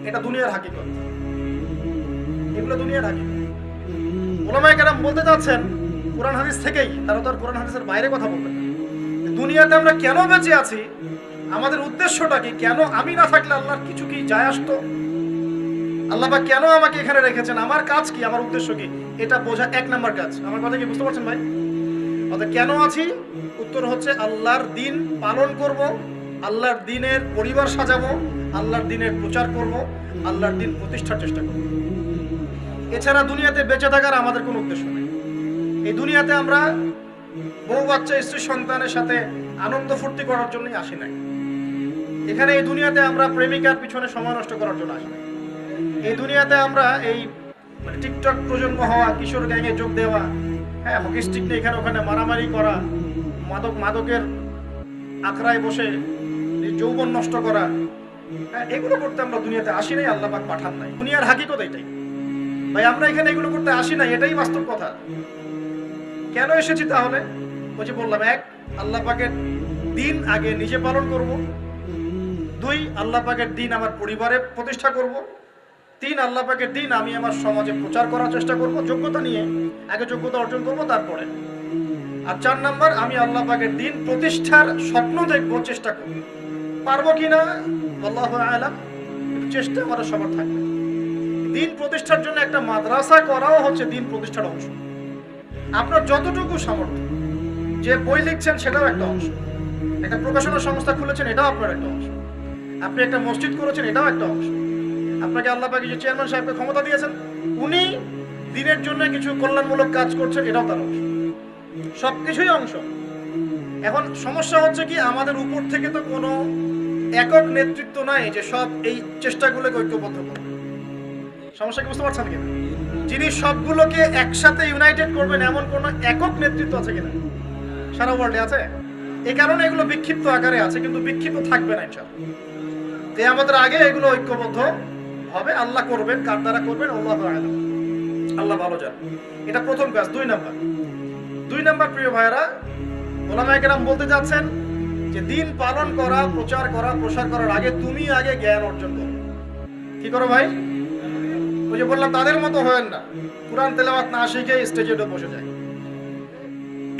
এটা দুনিয়ার হাকিকত, এগুলো দুনিয়ার হাকিকত। ওলামায়ে কেরাম বলতে চাচ্ছেন কোরআন হাদিস থেকেই, তারা তো আর কোরআন হাদিসের বাইরে কথা বলবেন না। দুনিয়াতে আমরা কেন বেঁচে আছি, আমাদের উদ্দেশ্যটা কি, কেন আমি না থাকলে আল্লাহর কিছু কি যায় আসতো, আল্লাহ পাক কেন আমাকে এখানে রেখেছেন, আমার কাজ কি, আমার উদ্দেশ্য কি, এটা বোঝা 1 নাম্বার কাজ। আমার কথা কি বুঝতে পারছেন ভাই? অর্থাৎ কেন আছি, উত্তর হচ্ছে আল্লাহর দিন পালন করব, আল্লাহর দিনের পরিবার সাজাবো, আল্লাহর দিনের প্রচার করব, আল্লাহর দিন প্রতিষ্ঠার চেষ্টা করব। এছাড়া দুনিয়াতে বেঁচে থাকার আমাদের কোনো উদ্দেশ্য নেই। এই দুনিয়াতে আমরা বউ বাচ্চা স্ত্রী সন্তানের সাথে আনন্দ ফুর্তি করার জন্যই আসি নাই। এখানে এই দুনিয়াতে আমরা প্রেমিকার পিছনে সময় নষ্ট করার জন্য আসি নাই। এই দুনিয়াতে আমরা এই টিকটক প্রজন্ম হওয়া, কিশোর গ্যাংয়ে যোগ দেওয়া, হ্যাঁ হকি স্টিক নিয়ে এখানে ওখানে মারামারি করা, মাদকের আখড়ায় বসে যৌবন নষ্ট করা, হ্যাঁ এগুলো করতে আমরা দুনিয়াতে আসি নাই, আল্লাহ পাক পাঠান নাই। দুনিয়ার হাকিকত এটাই ভাই, আমরা এখানে এগুলো করতে আসি নাই, এটাই বাস্তব কথা। কেন এসেছি তাহলে? ওই যে বললাম, 1 আল্লাহ পাকের দিন আগে নিজে পালন করব, 2 আল্লাহ পাকের দিন আমার পরিবারে প্রতিষ্ঠা করব, 3 আল্লাহ পাকের দিন আমি আমার সমাজে প্রচার করার চেষ্টা করব, যোগ্যতা নিয়ে, আগে যোগ্যতা অর্জন করব তারপরে। আর 4 নাম্বার, আমি আল্লাহ পাকের দিন প্রতিষ্ঠার স্বপ্ন দেখব, চেষ্টা করব। পারবো কিনা আল্লাহু আ'লাম, চেষ্টা করা সবার থাকবে। দিন প্রতিষ্ঠার জন্য একটা মাদ্রাসা করাও হচ্ছে দিন প্রতিষ্ঠার অংশ। আপনার যতটুকু সামর্থ্য, যে বই লিখছেন সেটাও একটা অংশ, একটা প্রকাশনা সংস্থা খুলেছেন এটাও আপনার একটা অংশ, আপনি একটা মসজিদ করেছেন এটাও একটা অংশ, আপনাকে আল্লাহ পাক যে চেয়ারম্যান সাহেবকে ক্ষমতা দিয়েছেন, উনি দিনের জন্য কিছু কল্যাণমূলক কাজ করছেন, এটাও তার অংশ। সবকিছুই অংশ। এখন সমস্যা হচ্ছে কি, আমাদের উপর থেকে তো কোনো একক নেতৃত্ব নাই যে সব এই চেষ্টাগুলোকে ঐক্যবদ্ধ করবে। সমস্যা কি বুঝতে পারছেন কিনা? যিনি সবগুলোকে একসাথে ইউনাইটেড করবেন এমন কোন একক নেতৃত্ব আছে কিনা সারা ওয়ার্ল্ডে? আছে। এই কারণে এগুলো বিক্ষিপ্ত আকারে আছে, কিন্তু বিক্ষিপ্ত থাকবে না ইনশাআল্লাহ। তো আমাদের আগে এগুলো ঐক্যবদ্ধ হবে, আল্লাহ করবেন, কার দ্বারা করবেন আল্লাহু আ'লাম, আল্লাহ ভালো জানেন। এটা প্রথম কাজ। 2 নাম্বার প্রিয় ভাইরা, ওলামায়ে কেরাম বলতে যাচ্ছেন যে দিন পালন করা, প্রচার করা, প্রসার করার আগে তুমি আগে জ্ঞান অর্জন করো। কি করো ভাই? ওই যে বললাম, তাদের মতো হয়েন না, কুরআন তেলাওয়াত না শিখে স্টেজে বসে যায়,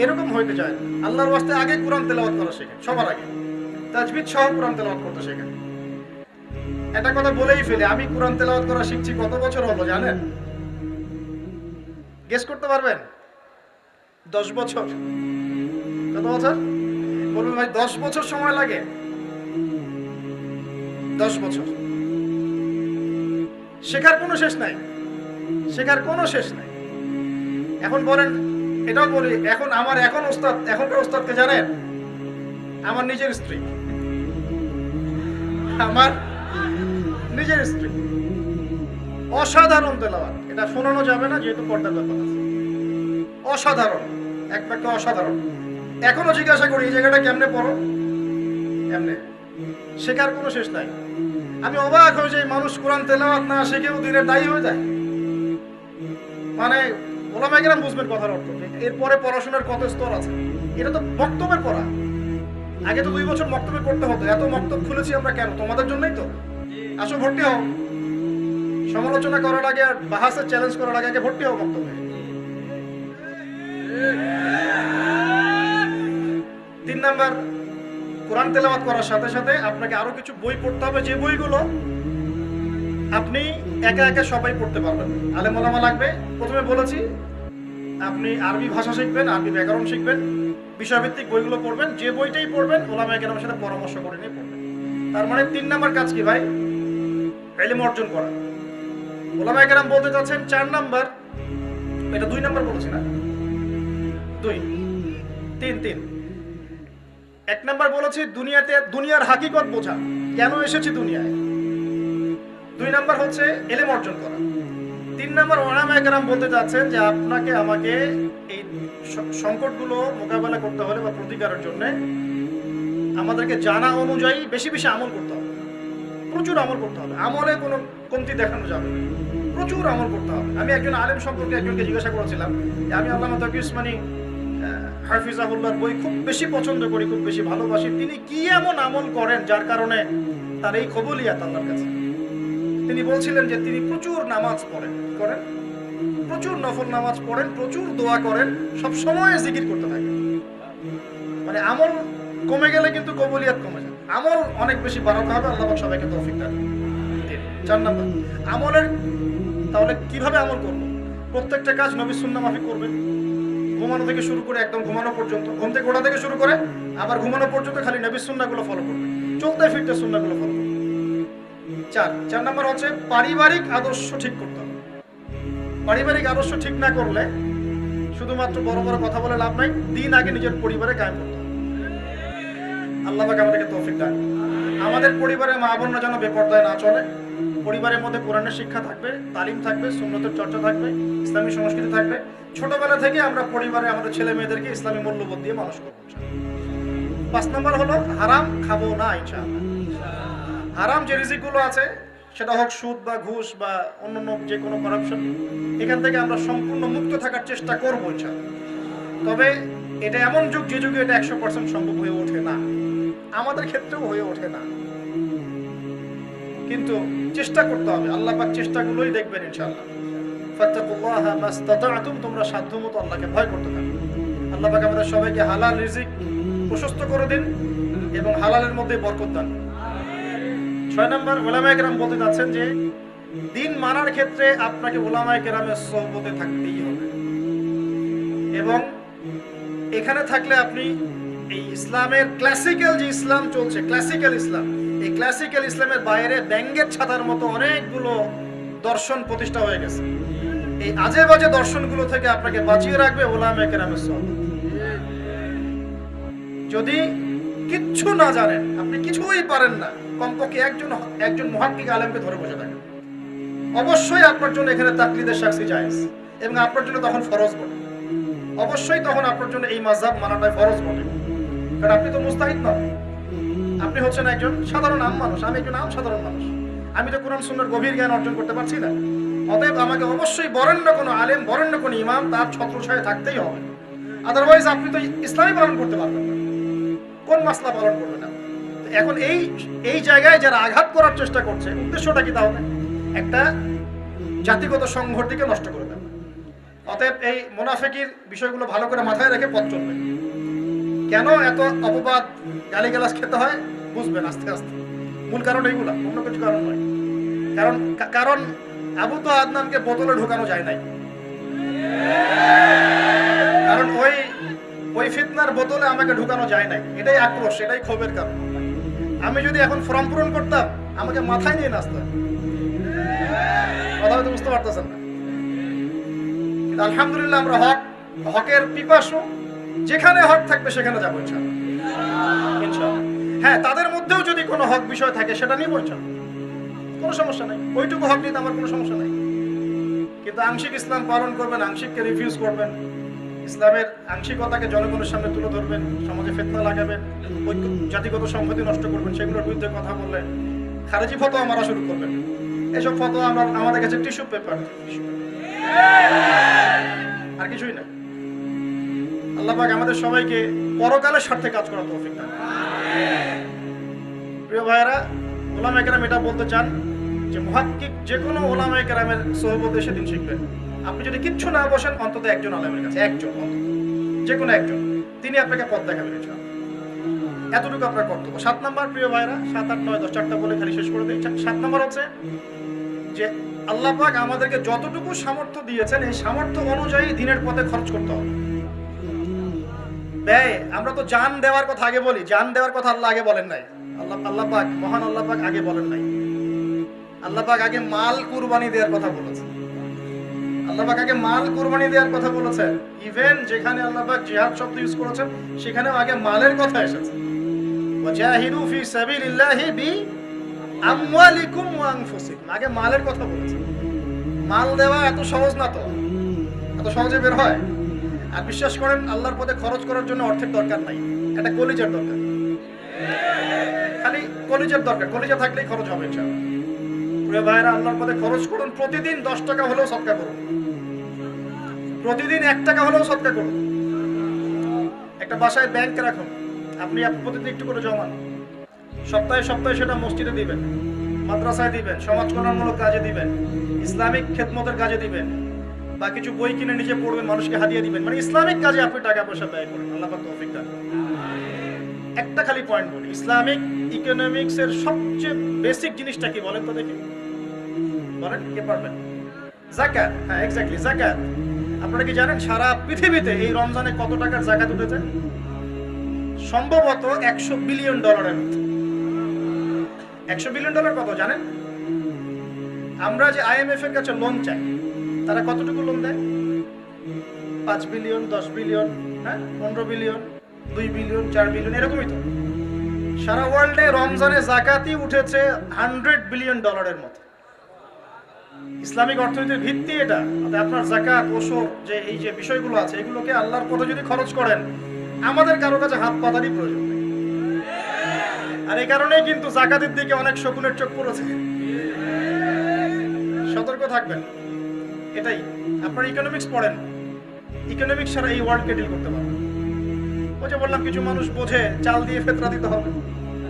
এরকম হইতে চায়। আল্লাহর ওয়াস্তে আগে কুরআন তেলাওয়াত করা শেখেন, সবার আগে তাজবিদ সহ কুরআন তেলাওয়াত করতে শেখেন। একটা কথা বলেই ফেলে, আমি কুরআন তেলাওয়াত করা শিখছি কত বছর হলো জানেন? গেস করতে পারবেন? 10 বছর। কত বছর বলবেন ভাই? 10 বছর সময় লাগে। 10 বছর। শেখার কোনো শেষ নাই, শেখার কোনো শেষ নাই। এখন বলেন, এটাও বলি, এখন আমার এখনকার ওস্তাদকে জানেন? আমার নিজের স্ত্রী, আমার নিজের স্ত্রী। অসাধারণ তেলাওয়াত, এটা শোনানো যাবে না যেহেতু পর্দার ব্যাপার আছে। অসাধারণ, এক বাক্যে অসাধারণ। এখনো জিজ্ঞাসা করি এই জায়গাটা কেমনে পড়ো, এমনে। শেখার কোনো শেষ নাই। আমি অবাক হয়ে যাই, মানুষ কোরআন তেলাওয়াত না শিখেও দিনের দায়ী হয়ে যায়। মানে ওলামায়ে কেরাম বুঝবেন কথার অর্থ। এরপরে পড়াশোনার কত স্তর আছে, এটা তো মক্তবের পড়া। আগে তো 2 বছর মক্তবে করতে হতো। এত মক্তব খুলেছি আমরা কেন? তোমাদের জন্যই তো। আসো ভর্তি হও, সমালোচনা করার আগে আর বাহাসে চ্যালেঞ্জ করার আগে ভর্তি হও মক্তবে। 3 নাম্বার, কোরআন তেলাওয়াত করার সাথে সাথে আপনাকে আরো কিছু বই পড়তে হবে, যে বইগুলো আপনি একা একা সবাই পড়তে পারবেন। আলেম ওলামা লাগবে। প্রথমে বলেছি, আপনি আরবি ভাষা শিখবেন, আরবি ব্যাকরণ শিখবেন, বিষয়ভিত্তিক বইগুলো পড়বেন। যে বইটাই পড়বেন ওলামায়ে কেরামের সাথে পরামর্শ করে নিয়ে পড়বেন। তার মানে 3 নাম্বার কাজ কি ভাই? ইলম অর্জন করা। ওলামায়ে কেরাম বলতে চাচ্ছেন 4 নাম্বার, এটা 2 নাম্বার বলেছি না? 2 তিন তিন। এক নাম্বার বলেছি দুনিয়ার হাকিকত বোঝা, কেন এসেছি দুনিয়ায়। দুই নাম্বার হচ্ছে ইলম অর্জন করা। তিন নাম্বার ওলামায়ে কেরাম বলতে চাচ্ছেন যে আপনাকে আমাকে এই সংকটগুলো মোকাবেলা করতে হলে বা প্রতিকারের জন্য আমাদেরকে জানা অনুযায়ী বেশি বেশি আমল করতে হবে, প্রচুর আমল করতে হবে। আমলে কোনো কমতি দেখানো যাবে না, প্রচুর আমল করতে হবে। আমি একজন আলেম সম্পর্কে একজনকে জিজ্ঞাসা করেছিলাম যে আমি আল্লামা তাকি উসমানী হাফিজাহুল্লাহর বই খুব বেশি পছন্দ করি, খুব বেশি ভালোবাসি। তিনি কি এমন আমল করেন যার কারণে তার এই কবুলিয়াত আল্লাহর কাছে? তিনি বলছিলেন যে তিনি প্রচুর নামাজ পড়েন, প্রচুর নফল নামাজ পড়েন, প্রচুর দোয়া করেন, সব সময় জিকির করতে থাকেন। মানে আমল কমে গেলে কিন্তু কবুলিয়াত কমে যায়। আমল অনেক বেশি বাড়াতে হবে, আল্লাহ পাক সবাইকে তৌফিক দান। 4 নাম্বার আমলের, তাহলে কিভাবে আমল করব? প্রত্যেকটা কাজ নবীর সুন্নাহ মাফিক করবেন। ঘুমানো থেকে শুরু করে একদম ঘুমানো পর্যন্ত, ঘুম থেকে ওঠা থেকে শুরু করে আবার ঘুমানো পর্যন্ত খালি নবীর সুন্নাহগুলো ফলো করবেন, চলতে ফিরতে সুন্নাহগুলো ফলো করবেন। 4 নাম্বার হচ্ছে পারিবারিক আদর্শ ঠিক করতে হবে। পারিবারিক আদর্শ ঠিক না করলে শুধুমাত্র বড় বড় কথা বলে লাভ নাই, দিন আগে নিজের পরিবারে কায়েম করতে হবে। আল্লাহ পাক আমাদেরকে তৌফিক দান। আমাদের পরিবারে মা বোনরা যেন বেপরদায় না চলে। পরিবারের মধ্যে কোরআনের শিক্ষা থাকবে, তালিম থাকবে, সুন্নতের চর্চা থাকবে, ইসলামী সংস্কৃতি থাকবে। ছোটবেলা থেকে আমরা পরিবারে আমাদের ছেলে মেয়েদেরকে ইসলামী মূল্যবোধ দিয়ে মানুষ করবো। 5 নাম্বার হলো হারাম খাবো না ইনশাআল্লাহ। হারাম যে রিজিকগুলো আছে, সেটা হোক সুদ বা ঘুষ বা অন্যান্য যে কোনো করাপশন, এখান থেকে আমরা সম্পূর্ণ মুক্ত থাকার চেষ্টা করবো ইনশাআল্লাহ। তবে এটা এমন যুগ যে যুগে এটা 100% সম্ভব হয়ে ওঠে না, আমাদের ক্ষেত্রেও হয়ে ওঠে না, কিন্তু চেষ্টা করতে হবে। আল্লাহ পাক চেষ্টাগুলোই দেখবেন ইনশাআল্লাহ। ফাত্তাকুল্লাহা মাস্তাতা'তুম, তোমরা সাধ্যমতো আল্লাহকে ভয় করতে থাকো। আল্লাহ পাক আমাদের সবাইকে হালাল রিজিক প্রশস্ত করে দিন এবং হালালের মধ্যে বরকত দান। 6 নাম্বার উলামায়ে কেরাম বলতে যাচ্ছেন যে দিন মানার ক্ষেত্রে আপনাকে উলামায়ে কেরামের সোহবতে থাকতেই হবে, এবং এখানে থাকলে আপনি এই ইসলামের ক্লাসিক্যাল যে ইসলাম চলছে, ক্লাসিক্যাল ইসলাম, এই ক্লাসিক্যাল ইসলামের বাইরে ব্যাঙ্গের ছাতার মতো অনেকগুলো দর্শন প্রতিষ্ঠা হয়ে গেছে। এই আজে বাজে দর্শনগুলো থেকে আপনাকে বাঁচিয়ে রাখবে উলামায়ে কেরামের সোহবত। যদি কিচ্ছু না জানেন, আপনি কিছুই পারেন না, কমপক্ষে একজন মুহাক্কিক আলেমকে ধরে বসে থাকেন। অবশ্যই আপনার জন্য এখানে তাকলিদের শাস্তি জায়েজ, এবং আপনার জন্য তখন ফরজ বটে। অবশ্যই তখন আপনার জন্য এই মাযহাব মানাটাই ফরজ বটে, কারণ আপনি তো মুস্তাহিদ নন। আপনি হচ্ছেন একজন সাধারণ আম মানুষ, আমি একজন আম সাধারণ মানুষ। আমি তো কোরআন সুন্নাহর গভীর জ্ঞান অর্জন করতে পারছি না। অতএব আমাকে অবশ্যই বরেণ্য কোনো আলেম, বরেণ্য কোনো ইমাম তার ছত্রছায়ায় থাকতেই হবে। আদারওয়াইজ আপনি তো ইসলামই পালন করতে পারবেন না, কোন মাসলা পালন করবেন না। এখন এই জায়গায় যারা আঘাত করার চেষ্টা করছে, উদ্দেশ্যটা কি? তাহলে একটা জাতিগত সংহতিকে নষ্ট করে দেবে। অতএব এই মুনাফিকির বিষয়গুলো ভালো করে মাথায় রেখে পথ চলবেন। কেন এত অপবাদ গালিগালাজ খেতে হয় বুঝবেন আস্তে আস্তে। মূল কারণ এইগুলা, অন্য কিছু কারণ নয়। কারণ আবু তো আদনানকে বোতলে ঢোকানো যায় নাই, কারণ ওই ফিতনার বোতলে আমাকে ঢুকানো যায় নাই। এটাই আক্রোশ, এটাই ক্ষোভের কারণ। আমি যদি এখন ফর্ম পূরণ করতাম, আমাকে মাথায় নিয়ে নাচতাম। কথা হয়তো বুঝতে পারতেছেন না, কিন্তু আলহামদুলিল্লাহ আমরা হকের পিপাসু, যেখানে হক থাকবে সেখানে যাবো ইনশাআল্লাহ। হ্যাঁ, তাদের মধ্যেও যদি কোনো হক বিষয় থাকে সেটা নিয়ে বলছেন, কোনো সমস্যা নাই। ওইটুকু হক নিতে আমার কোনো সমস্যা নাই, কিন্তু আংশিক ইসলাম পালন করবেন, আংশিককে রিফিউজ করবেন, ইসলামের আংশিকতাকে জনগণের সামনে তুলে ধরবেন, সমাজে ফিতনা লাগাবেন, জাতিগত সংহতি নষ্ট করবেন, সেগুলোর বিরুদ্ধে কথা বললে খারেজি ফতোয়া মারা শুরু করবেন। এসব ফতোয়া আমাদের কাছে টিস্যু পেপার, আর কিছুই না। আল্লাহ পাক আমাদের সবাইকে পরকালের স্বার্থে কাজ করার তৌফিক দান। প্রিয় ভাইয়েরা, উলামায়ে কেরাম এটা বলতে চান যে মুহাক্কিক যে কোনো উলামায়ে কেরামের সোহবতে সেদিন শিখবেন। আপনি যদি কিচ্ছু না বসেন, অন্তত একজন আলেমের কাছে, একজন, অন্তত যে কোনো একজন, তিনি আপনাকে পথ দেখাবেন ইনশাআল্লাহ। এতটুকু আপনার কর্তব্য। 7 নাম্বার, প্রিয় ভাইরা, 7, 8, 9, 10, 4টা বলে খালি শেষ করে দিই। 7 নাম্বার হচ্ছে যে আল্লাহ পাক আমাদেরকে যতটুকু সামর্থ্য দিয়েছেন, এই সামর্থ্য অনুযায়ী দিনের পথে খরচ করতে হবে। ব্যয়, আমরা তো জান দেওয়ার কথা আগে বলি, জান দেওয়ার কথা আল্লাহ আগে বলেন নাই। আল্লাহ পাক, মহান আল্লাহ পাক আগে বলেন নাই। আল্লাহ পাক আগে মাল কুরবানি দেওয়ার কথা বলেছেন। আল্লাহ পাক আগে মাল কুরবানি দেওয়ার কথা বলেছেন। ইভেন যেখানে আল্লাহ পাক জিহাদ শব্দ ইউজ করেছেন সেখানেও আগে মালের কথা এসেছে। ওয়াজাহিদু ফি সাবিলিল্লাহি বি আমওয়ালিকুম ওয়া আনফুসিকুম, আগে মালের কথা বলেছেন। মাল দেওয়া এত সহজ না, তো এত সহজে বের হয়? আর বিশ্বাস করেন আল্লাহর পথে খরচ করার জন্য অর্থের দরকার নাই, এটা কলিজার দরকার। খালি কলিজার দরকার, কলিজা থাকলেই খরচ হবে ইনশাআল্লাহ। প্রিয় ভাইরা, আল্লাহর পথে খরচ করুন। প্রতিদিন 10 টাকা হলেও সদকা করুন, প্রতিদিন 1 টাকা হলেও সদকা করুন। একটা বাসায় ব্যাংক রাখুন, আপনি প্রতিদিন একটু করে জমান। সপ্তাহে সপ্তাহে সেটা মসজিদে দিবেন, মাদ্রাসায় দিবেন, সমাজ কল্যাণমূলক কাজে দিবেন, ইসলামিক খেদমতের কাজে দিবেন, বা কিছু বই কিনে নিজে পড়বেন, মানুষকে হাদিয়া দিবেন। মানে ইসলামিক কাজে আপনি টাকা পয়সা ব্যয় করেন। আল্লাহ পাক তৌফিক দান। একটা খালি পয়েন্ট বলি, ইসলামিক ইকোনমিক্স এর সবচেয়ে বেসিক জিনিসটা কি বলেন তো দেখি? বলেন, কে পারবেন? যাকাত। হ্যাঁ, এক্স্যাক্টলি, যাকাত। আপনারা কি জানেন সারা পৃথিবীতে এই রমজানে কত টাকার যাকাত উঠেছে? সম্ভবত $100 বিলিয়ন। 100 বিলিয়ন ডলার কত জানেন? আমরা যে IMF এর কাছে লোন চাই, তারা কতটুকু লোন দেয়? 5 বিলিয়ন, 10 বিলিয়ন, হ্যাঁ, 15 বিলিয়ন, 2 বিলিয়ন, 4 বিলিয়ন, এরকমই তো। সারা ওয়ার্ল্ডে রমজানে যাকাতই উঠেছে $100 বিলিয়ন মতো। ইসলামিক অর্থনীতির ভিত্তি এটা। আপনার যাকাত, ওসর, যে এই যে বিষয়গুলো আছে, এগুলোকে আল্লাহর পথে যদি খরচ করেন, আমাদের কারো কাছে হাত পাতারই প্রয়োজন নেই। আর এই কারণেই কিন্তু যাকাতের দিকে অনেক শকুনের চোখ পড়েছে। সতর্ক থাকবেন। এটাই, আপনারা ইকোনমিক্স পড়েন, ইকোনমিক্স ছাড়া এই ওয়ার্ল্ডকে ডিল করতে পারবেন। ওই যে বললাম, কিছু মানুষ বোঝে চাল দিয়ে ফিতরা দিতে হবে,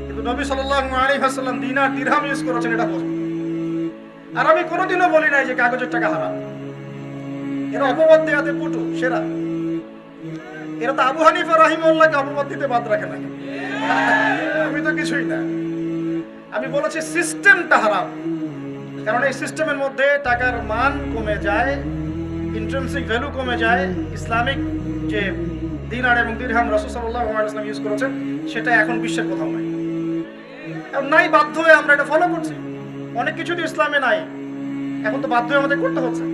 কিন্তু নবী সাল্লাল্লাহু আলাইহি ওয়াসাল্লাম দিনার দিরহাম ইউজ করেছেন, এটা বোঝে। আর আমি কোনোদিনও বলি নাই যে কাগজের টাকা হারাম। এরা অপবাদ দেওয়াতে পটু সেরা। এরা তো আবু হানিফা রাহিমাহুল্লাহকে অপবাদ দিতে বাদ রাখে না। আমি তো কিছুই না, আমি বলেছি সিস্টেমটা হারাম। কারণ এই সিস্টেমের মধ্যে টাকার মান কমে যায়, ইন্ট্রিনসিক ভ্যালু কমে যায়। ইসলামিক যে দিনার এবং দিরহাম রাসূল সাল্লাল্লাহু আলাইহি ওয়াসাল্লাম ইউজ করেছেন, সেটা এখন বিশ্বের কোথাও নাই। এখন নাই, বাধ্য হয়ে আমরা এটা ফলো করছি। অনেক কিছু তো ইসলামে নাই, এখন তো বাধ্য হয়ে আমাদের করতে হচ্ছে।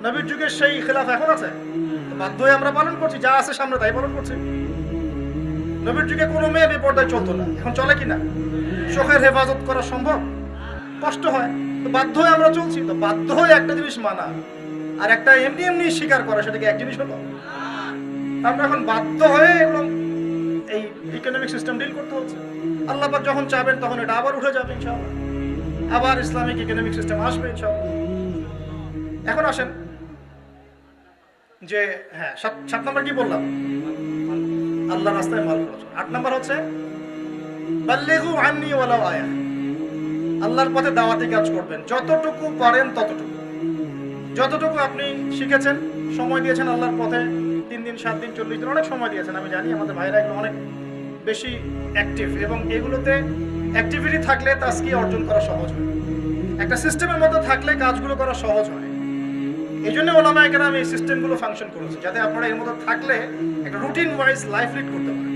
নবীর যুগের সেই খিলাফ এখন আছে, বাধ্য হয়ে আমরা পালন করছি। যা আছে সামনে তাই পালন করছি। নবীর যুগে কোনো মেয়ে বেপরদায় চলতো না, এখন চলে কিনা? চোখের হেফাজত করা সম্ভব? কষ্ট হয়, তো বাধ্য হয়ে আমরা চলছি। তো বাধ্য হয়ে একটা জিনিস মানা আর একটা এমনি এমনি স্বীকার করা, সেটাকে এক জিনিস হলো? আমরা এখন বাধ্য হয়ে এবং এই ইকোনমিক সিস্টেম ডিল করতে হচ্ছে। আল্লাহ পাক যখন চাবেন তখন এটা আবার উঠে যাবে ইনশাআল্লাহ, আবার ইসলামিক ইকোনমিক সিস্টেম আসবে ইনশাআল্লাহ। এখন আসেন যে, হ্যাঁ, 7 নম্বর কি বললাম? আল্লাহর রাস্তায় মাল খরচ। 8 নম্বর হচ্ছে বাল্লিগু আন্নি ওয়ালাউ আয়া। আল্লাহর পথে দাওয়াতি কাজ করবেন, যতটুকু পারেন ততটুকু। যতটুকু আপনি শিখেছেন, সময় দিয়েছেন আল্লাহর পথে, 3 দিন, 7 দিন, 40 দিন, অনেক সময় দিয়েছেন। আমি জানি আমাদের ভাইরা এগুলো অনেক বেশি অ্যাক্টিভ, এবং এগুলোতে অ্যাক্টিভিটি থাকলে তাস্কিয়া অর্জন করা সহজ হয়। একটা সিস্টেমের মধ্যে থাকলে কাজগুলো করা সহজ হয়। এই জন্য ওলামায়ে কেরাম এই সিস্টেমগুলো ফাংশন করেছে, যাতে আপনারা এর মধ্যে থাকলে একটা রুটিন ওয়াইজ লাইফ লিড করতে পারেন।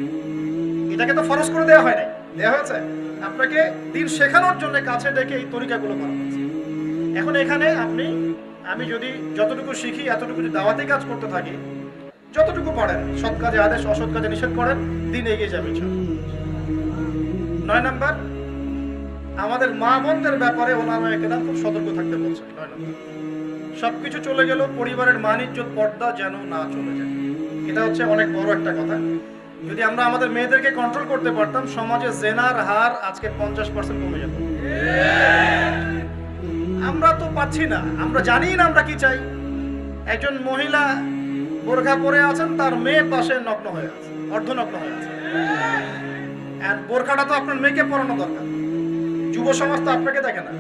এটাকে তো ফরজ করে দেওয়া হয় নাই, দেওয়া হয়েছে আপনাকে দিন শেখানোর জন্য কাছে ডেকে এই তরিকাগুলো করা হয়েছে। এখন এখানে আমি যদি যতটুকু শিখি, এতটুকু যদি দাওয়াতি কাজ করতে থাকি, যতটুকু পারেন, সৎ কাজে আদেশ, অসৎ কাজে নিষেধ করেন, দিন এগিয়ে যাবে ইনশাআল্লাহ। 9 নাম্বার, আমাদের মা বোনদের ব্যাপারে ওলামায়ে কেরাম খুব সতর্ক থাকতে বলছেন। 9 নাম্বার, সবকিছু চলে গেল, পরিবারের মান ইজ্জত পর্দা যেন না চলে যায়। এটা হচ্ছে অনেক বড় একটা কথা। যদি আমরা আমাদের মেয়েদেরকে কন্ট্রোল করতে পারতাম, সমাজে জেনার হার আজকে 50% কমে যেত। আমরা তো পাচ্ছি না, আমরা জানি না আমরা কি চাই। একজন মহিলা বোরখা পরে আছেন, তার মেয়ে পাশে নগ্ন হয়ে আছে, অর্ধনগ্ন হয়ে আছে। আর বোরখাটা তো আপনার মেয়েকে পরানো দরকার। যুব সমাজ তো আপনাকে দেখে না,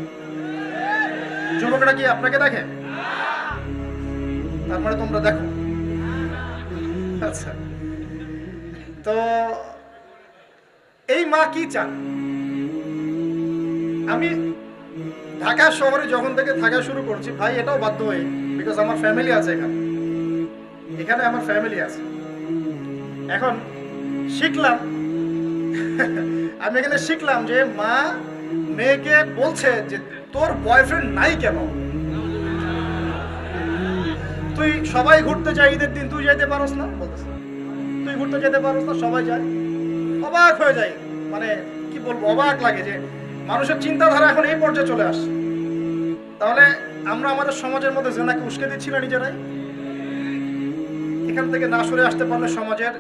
যুবকরা কি আপনাকে দেখে? তার মানে তোমরা দেখো। আচ্ছা, তো এই মা কি চান? আমি ঢাকা শহরে যখন থেকে থাকা শুরু করছি ভাই, এটাও বাধ্য হয়ে, বিকজ আমার ফ্যামিলি আছে এখানে আমার ফ্যামিলি আছে। এখন শিখলাম আমি এখানে শিখলাম যে মা মেয়েকে বলছে যে তোর বয়ফ্রেন্ড নাই কেন? তুই সবাই ঘুরতে যায় ঈদের দিন, তুই যাইতে পারস না, বলতেছে তুই ঘুরতে যেতে পারস না, সবাই যায়। অবাক হয়ে যায়, মানে কি বলবো, অবাক লাগে যে মানুষের চিন্তাধারা এখন এই পর্যায়ে চলে আসছে। তাহলে আমরা আমাদের সমাজের মধ্যে জেনাকে উস্কে দিচ্ছি না নিজেরাই? এখান থেকে না সরে আসতে পারলে সমাজের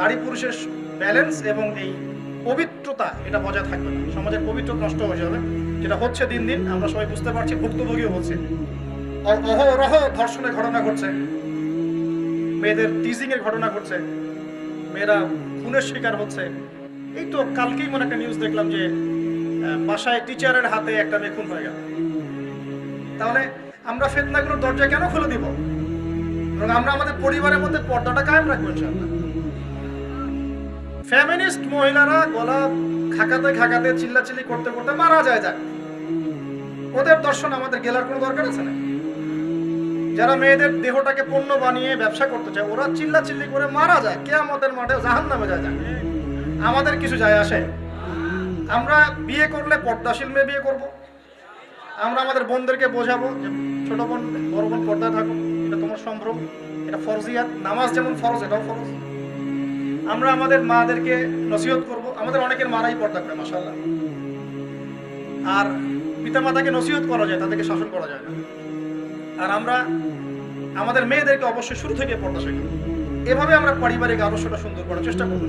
নারী পুরুষের ব্যালেন্স এবং এই পবিত্রতা এটা বজায় থাকবে না, সমাজের পবিত্রতা নষ্ট হয়ে যাবে, যেটা হচ্ছে দিন দিন আমরা সবাই বুঝতে পারছি, ভুক্তভোগীও হচ্ছে। অহরহ ধর্ষণের ঘটনা ঘটছে, মেয়েদের টিজিং এর ঘটনা ঘটছে, মেয়েরা খুনের শিকার হচ্ছে। এই তো কালকেই মনে একটা নিউজ দেখলাম যে বাসায় টিচারের হাতে একটা মেয়ে খুন হয়ে গেল। তাহলে আমরা ফিতনাগুলোর দরজা কেন খুলে দিব? এবং আমরা আমাদের পরিবারের মধ্যে পর্দাটা কায়েম রাখবো ইনশাআল্লাহ। ফেমিনিস্ট মহিলারা গলা খাকাতে খাকাতে চিল্লাচিল্লি করতে করতে মারা যায়, যাক, ওদের দর্শন আমাদের গেলার কোনো দরকার আছে না। যারা মেয়েদের দেহটাকে পণ্য বানিয়ে ব্যবসা করতে চায় ওরা চিল্লাচিল্লি করে মারা যায়, কিয়ামতের মাঠে জাহান্নামে যায়, যাক, আমাদের কিছু যায় আসে? আমরা বিয়ে করলে পর্দাশীল মেয়ে বিয়ে করব। আমরা আমাদের বোনদেরকে বোঝাবো যে ছোট বোন বড় বোন পর্দায় থাকো, এটা তোমার সম্ভ্রম, এটা ফরজিয়াত, নামাজ যেমন ফরজ এটাও ফরজ। আমরা আমাদের মাদেরকে নসিহত করব, আমাদের অনেকের মারাই পর্দা করে মাশাআল্লাহ, আর পিতামাতাকে নসিহত করা যায়, তাদেরকে শাসন করা যায় না। আর আমরা আমাদের মেয়েদেরকে অবশ্যই শুরু থেকে পর্দা শেখাবো। এভাবে আমরা পারিবারিক আদর্শটা সুন্দর করার চেষ্টা করবো।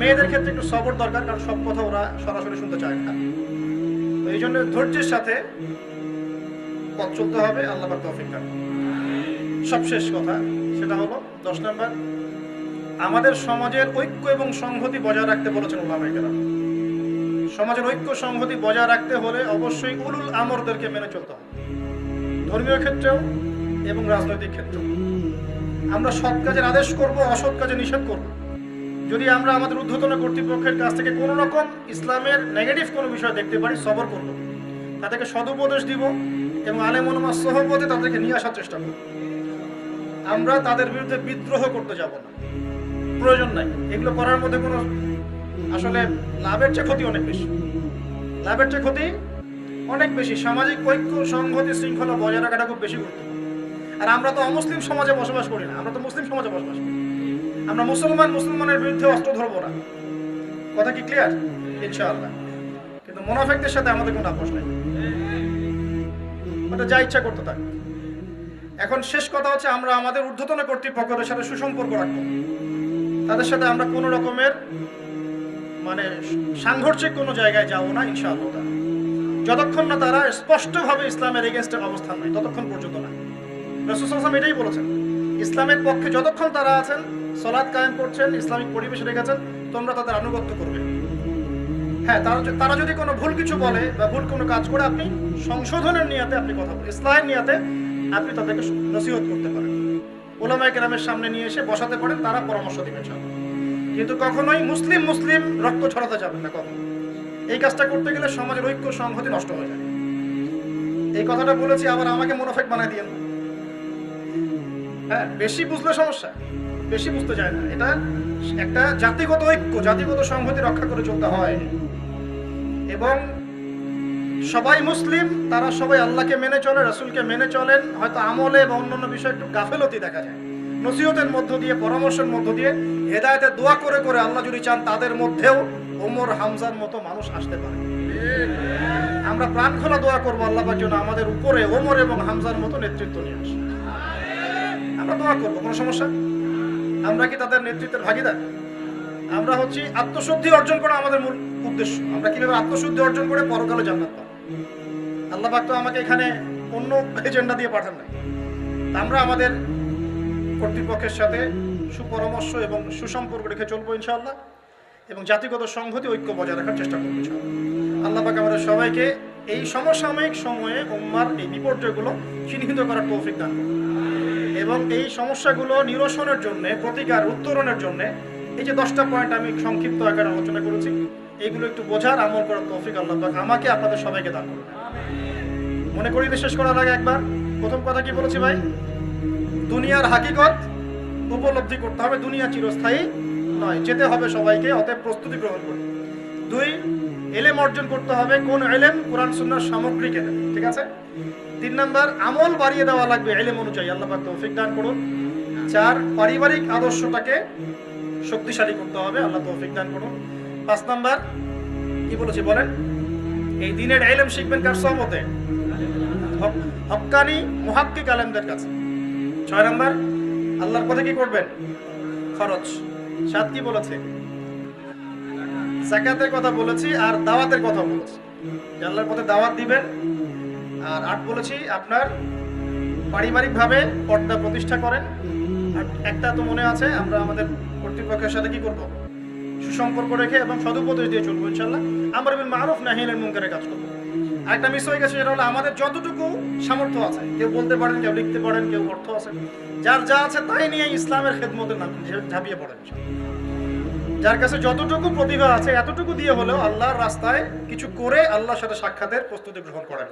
মেয়েদের ক্ষেত্রে একটু সবর দরকার, কারণ সব কথা ওরা সরাসরি শুনতে চায় না। তো এই জন্য ধৈর্যের সাথে পথ চলতে হবে, আল্লাহ পাক তৌফিক দান। সবশেষ কথা সেটা হলো 10 নম্বর, আমাদের সমাজের ঐক্য এবং সংহতি বজায় রাখতে বলেছেন উলামায়ে কেরাম। সমাজের ঐক্য সংহতি বজায় রাখতে হলে অবশ্যই উলুল আমরদেরকে মেনে চলতে হবে, ধর্মীয় ক্ষেত্রেও এবং রাজনৈতিক ক্ষেত্রেও। আমরা সৎ কাজের আদেশ করব, অসৎ কাজে নিষেধ করব। যদি আমরা আমাদের ঊর্ধ্বতন কর্তৃপক্ষের কাছ থেকে কোনো রকম ইসলামের নেগেটিভ কোনো বিষয় দেখতে পারি, সবর করব, তাদেরকে সদুপদেশ দিব এবং আলেম ওলামার সহবতে তাদেরকে নিয়ে আসার চেষ্টা করব। আমরা তাদের বিরুদ্ধে বিদ্রোহ করতে যাব না, প্রয়োজন নাই। এগুলো করার মধ্যে কোনো আসলে লাভের চেয়ে ক্ষতি অনেক বেশি, লাভের চেয়ে ক্ষতি অনেক বেশি। সামাজিক ঐক্য সংহতি শৃঙ্খলা বজায় রাখাটা খুব বেশি গুরুত্বপূর্ণ। আর আমরা তো অমুসলিম সমাজে বসবাস করি না, আমরা তো মুসলিম সমাজে বসবাস করি। আমরা মুসলমানের বিরুদ্ধে অস্ত্র ধরবো না, কথা কি ক্লিয়ার? ইনশাআল্লাহ। কিন্তু মুনাফিকদের সাথে আমাদের কোনো আপোষ নেই, ওটা যা ইচ্ছা করতে থাকে। এখন শেষ কথা হচ্ছে, আমরা আমাদের ঊর্ধ্বতন কর্তৃপক্ষের সাথে সুসম্পর্ক রাখবো। তাদের সাথে আমরা কোনো রকমের মানে সাংঘর্ষিক কোনো জায়গায় যাবো না ইনশাআল্লাহ, যতক্ষণ না তারা স্পষ্টভাবে ইসলামের এগেইনস্টে অবস্থান নেয় ততক্ষণ পর্যন্ত না। রাসূল সাল্লাল্লাহু আলাইহি ওয়াসাল্লাম এটাই বলেছেন, ইসলামের পক্ষে যতক্ষণ তারা আছেন, সালাত কায়েম করছেন, ইসলামিক পরিবেশ রেখেছেন, তোমরা তাদের আনুগত্য করবে। হ্যাঁ, তারা যদি কোনো ভুল কিছু বলে বা ভুল কোনো কাজ করে, আপনি সংশোধনের নিয়তে আপনি কথা বলেন, ইসলামের নিয়তে আপনি তাদেরকে নসিহত করতে পারেন, উলামায়ে কেরামের সামনে নিয়ে এসে বসাতে পারেন, তারা পরামর্শ দিবেন। কিন্তু কখনোই মুসলিম রক্ত ছড়াতে যাবেন না কখনো। এই কাজটা করতে গেলে সমাজের ঐক্য সংহতি নষ্ট হয়ে যায়। এই কথাটা বলেছি, আবার আমাকে মুনাফিক বানায় দিয়েন। হ্যাঁ, বেশি বুঝলে সমস্যা, বেশি বুঝতে চায় না। এটা একটা জাতিগত ঐক্য, জাতিগত সংহতি রক্ষা করে চলতে হয়। এবং সবাই মুসলিম, তারা সবাই আল্লাহকে মেনে চলে, রাসূলকে মেনে চলেন, হয়তো আমলে বা অন্যান্য বিষয়ে একটু গাফেলতি দেখা যায়। নসিহতের মধ্য দিয়ে, পরামর্শের মধ্য দিয়ে, হেদায়েতের দোয়া করে করে আল্লাহ যদি চান তাদের মধ্যেও ওমর হামজার মতো মানুষ আসতে পারে। আমরা প্রাণ খোলা দোয়া করবো আল্লাহ পাক যেন আমাদের উপরে ওমর এবং হামজার মতো নেতৃত্ব নিয়ে আসে। আমরা দোয়া করবো, কোনো সমস্যা? আমরা কি তাদের নেতৃত্বের ভাগিদার? আমরা হচ্ছি আত্মশুদ্ধি অর্জন করা আমাদের মূল উদ্দেশ্য। আমরা কিভাবে আত্মশুদ্ধি অর্জন করে পরকালে জান্নাত পাবো। আল্লাহ পাক তো আমাকে এখানে অন্য এজেন্ডা দিয়ে পাঠান নাই। আমরা আমাদের কর্তৃপক্ষের সাথে সুপরামর্শ এবং সুসম্পর্ক রেখে চলবো ইনশাআল্লাহ, এবং জাতিগত সংহতি ঐক্য বজায় রাখার চেষ্টা করবো ইনশাআল্লাহ। আল্লাহ পাক আমাদের সবাইকে এই সমসাময়িক সময়ে উম্মার এই বিপর্যয়গুলো চিহ্নিত করার তৌফিক দান করুন, এবং এই সমস্যাগুলো নিরসনের জন্য, প্রতিকার উত্তরণের জন্য এই যে 10টা পয়েন্ট আমি সংক্ষিপ্ত আকারে আলোচনা করেছি, এইগুলো একটু বোঝার, আমল করার তৌফিক আল্লাহ পাক আমাকে আপনাদের সবাইকে দান করুন। মনে করি শেষ করার আগে একবার প্রথম কথা কি বলেছি ভাই? দুনিয়ার হাকিকত উপলব্ধি করতে হবে, দুনিয়া চিরস্থায়ী নয়, যেতে হবে সবাইকে, অতএব প্রস্তুতি গ্রহণ করুন। 2 ইলম অর্জন করতে হবে, কোন ইলম? কোরআন সুন্নাহর সামগ্রিক ইলম, ঠিক আছে? 3 নাম্বার আমল বাড়িয়ে দেওয়া লাগবে ইলম অনুযায়ী, আল্লাহ পাক তৌফিক দান করুন। 4 পারিবারিক আদর্শটাকে শক্তিশালী করতে হবে, আল্লাহ তৌফিক দান করুন। 5 নাম্বার কি বলেছি বলেন? এই দ্বীনের ইলম শিখবেন কার সোহবতে? হক্কানি মুহাক্কিক আলেমদের কাছে। 6 নাম্বার আল্লাহর পথে কি করবেন? খরচ। 7 কি বলেছে? যাকাতের কথা বলেছি, আর দাওয়াতের কথা বলেছি, যে আল্লাহর পথে দাওয়াত দিবেন। আর 8 বলেছি আপনার পারিবারিকভাবে পর্দা প্রতিষ্ঠা করেন। আর একটা তো মনে আছে, আমরা আমাদের কর্তৃপক্ষের সাথে কি করব? সুসম্পর্ক রেখে এবং সদুপদেশ দিয়ে চলবো ইনশাআল্লাহ। আমর বিল মারুফ নাহি আনিল মুনকারের কাজ করবো। আরেকটা মিস হয়ে গেছে, যেটা হলো আমাদের যতটুকু সামর্থ্য আছে, কেউ বলতে পারেন, কেউ লিখতে পারেন, কেউ অর্থ আছে, যার যা আছে তাই নিয়ে ইসলামের খেদমতের নাম ঝাঁপিয়ে পড়েন। যার কাছে যতটুকু প্রতিভা আছে এতটুকু দিয়ে হলেও আল্লাহর রাস্তায় কিছু করে আল্লাহর সাথে সাক্ষাতের প্রস্তুতি গ্রহণ করেন।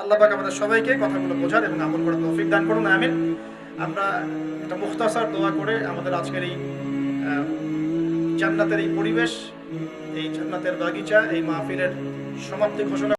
আল্লাহ পাক আমাদের সবাইকে কথাগুলো বোঝার এবং আমল করার তৌফিক দান করুন, আমিন। আমরা একটা মুখতাসার দোয়া করে আমাদের আজকের এই জান্নাতের এই পরিবেশ, এই জান্নাতের বাগিচা, এই মাহফিলের সমাপ্তি ঘোষণা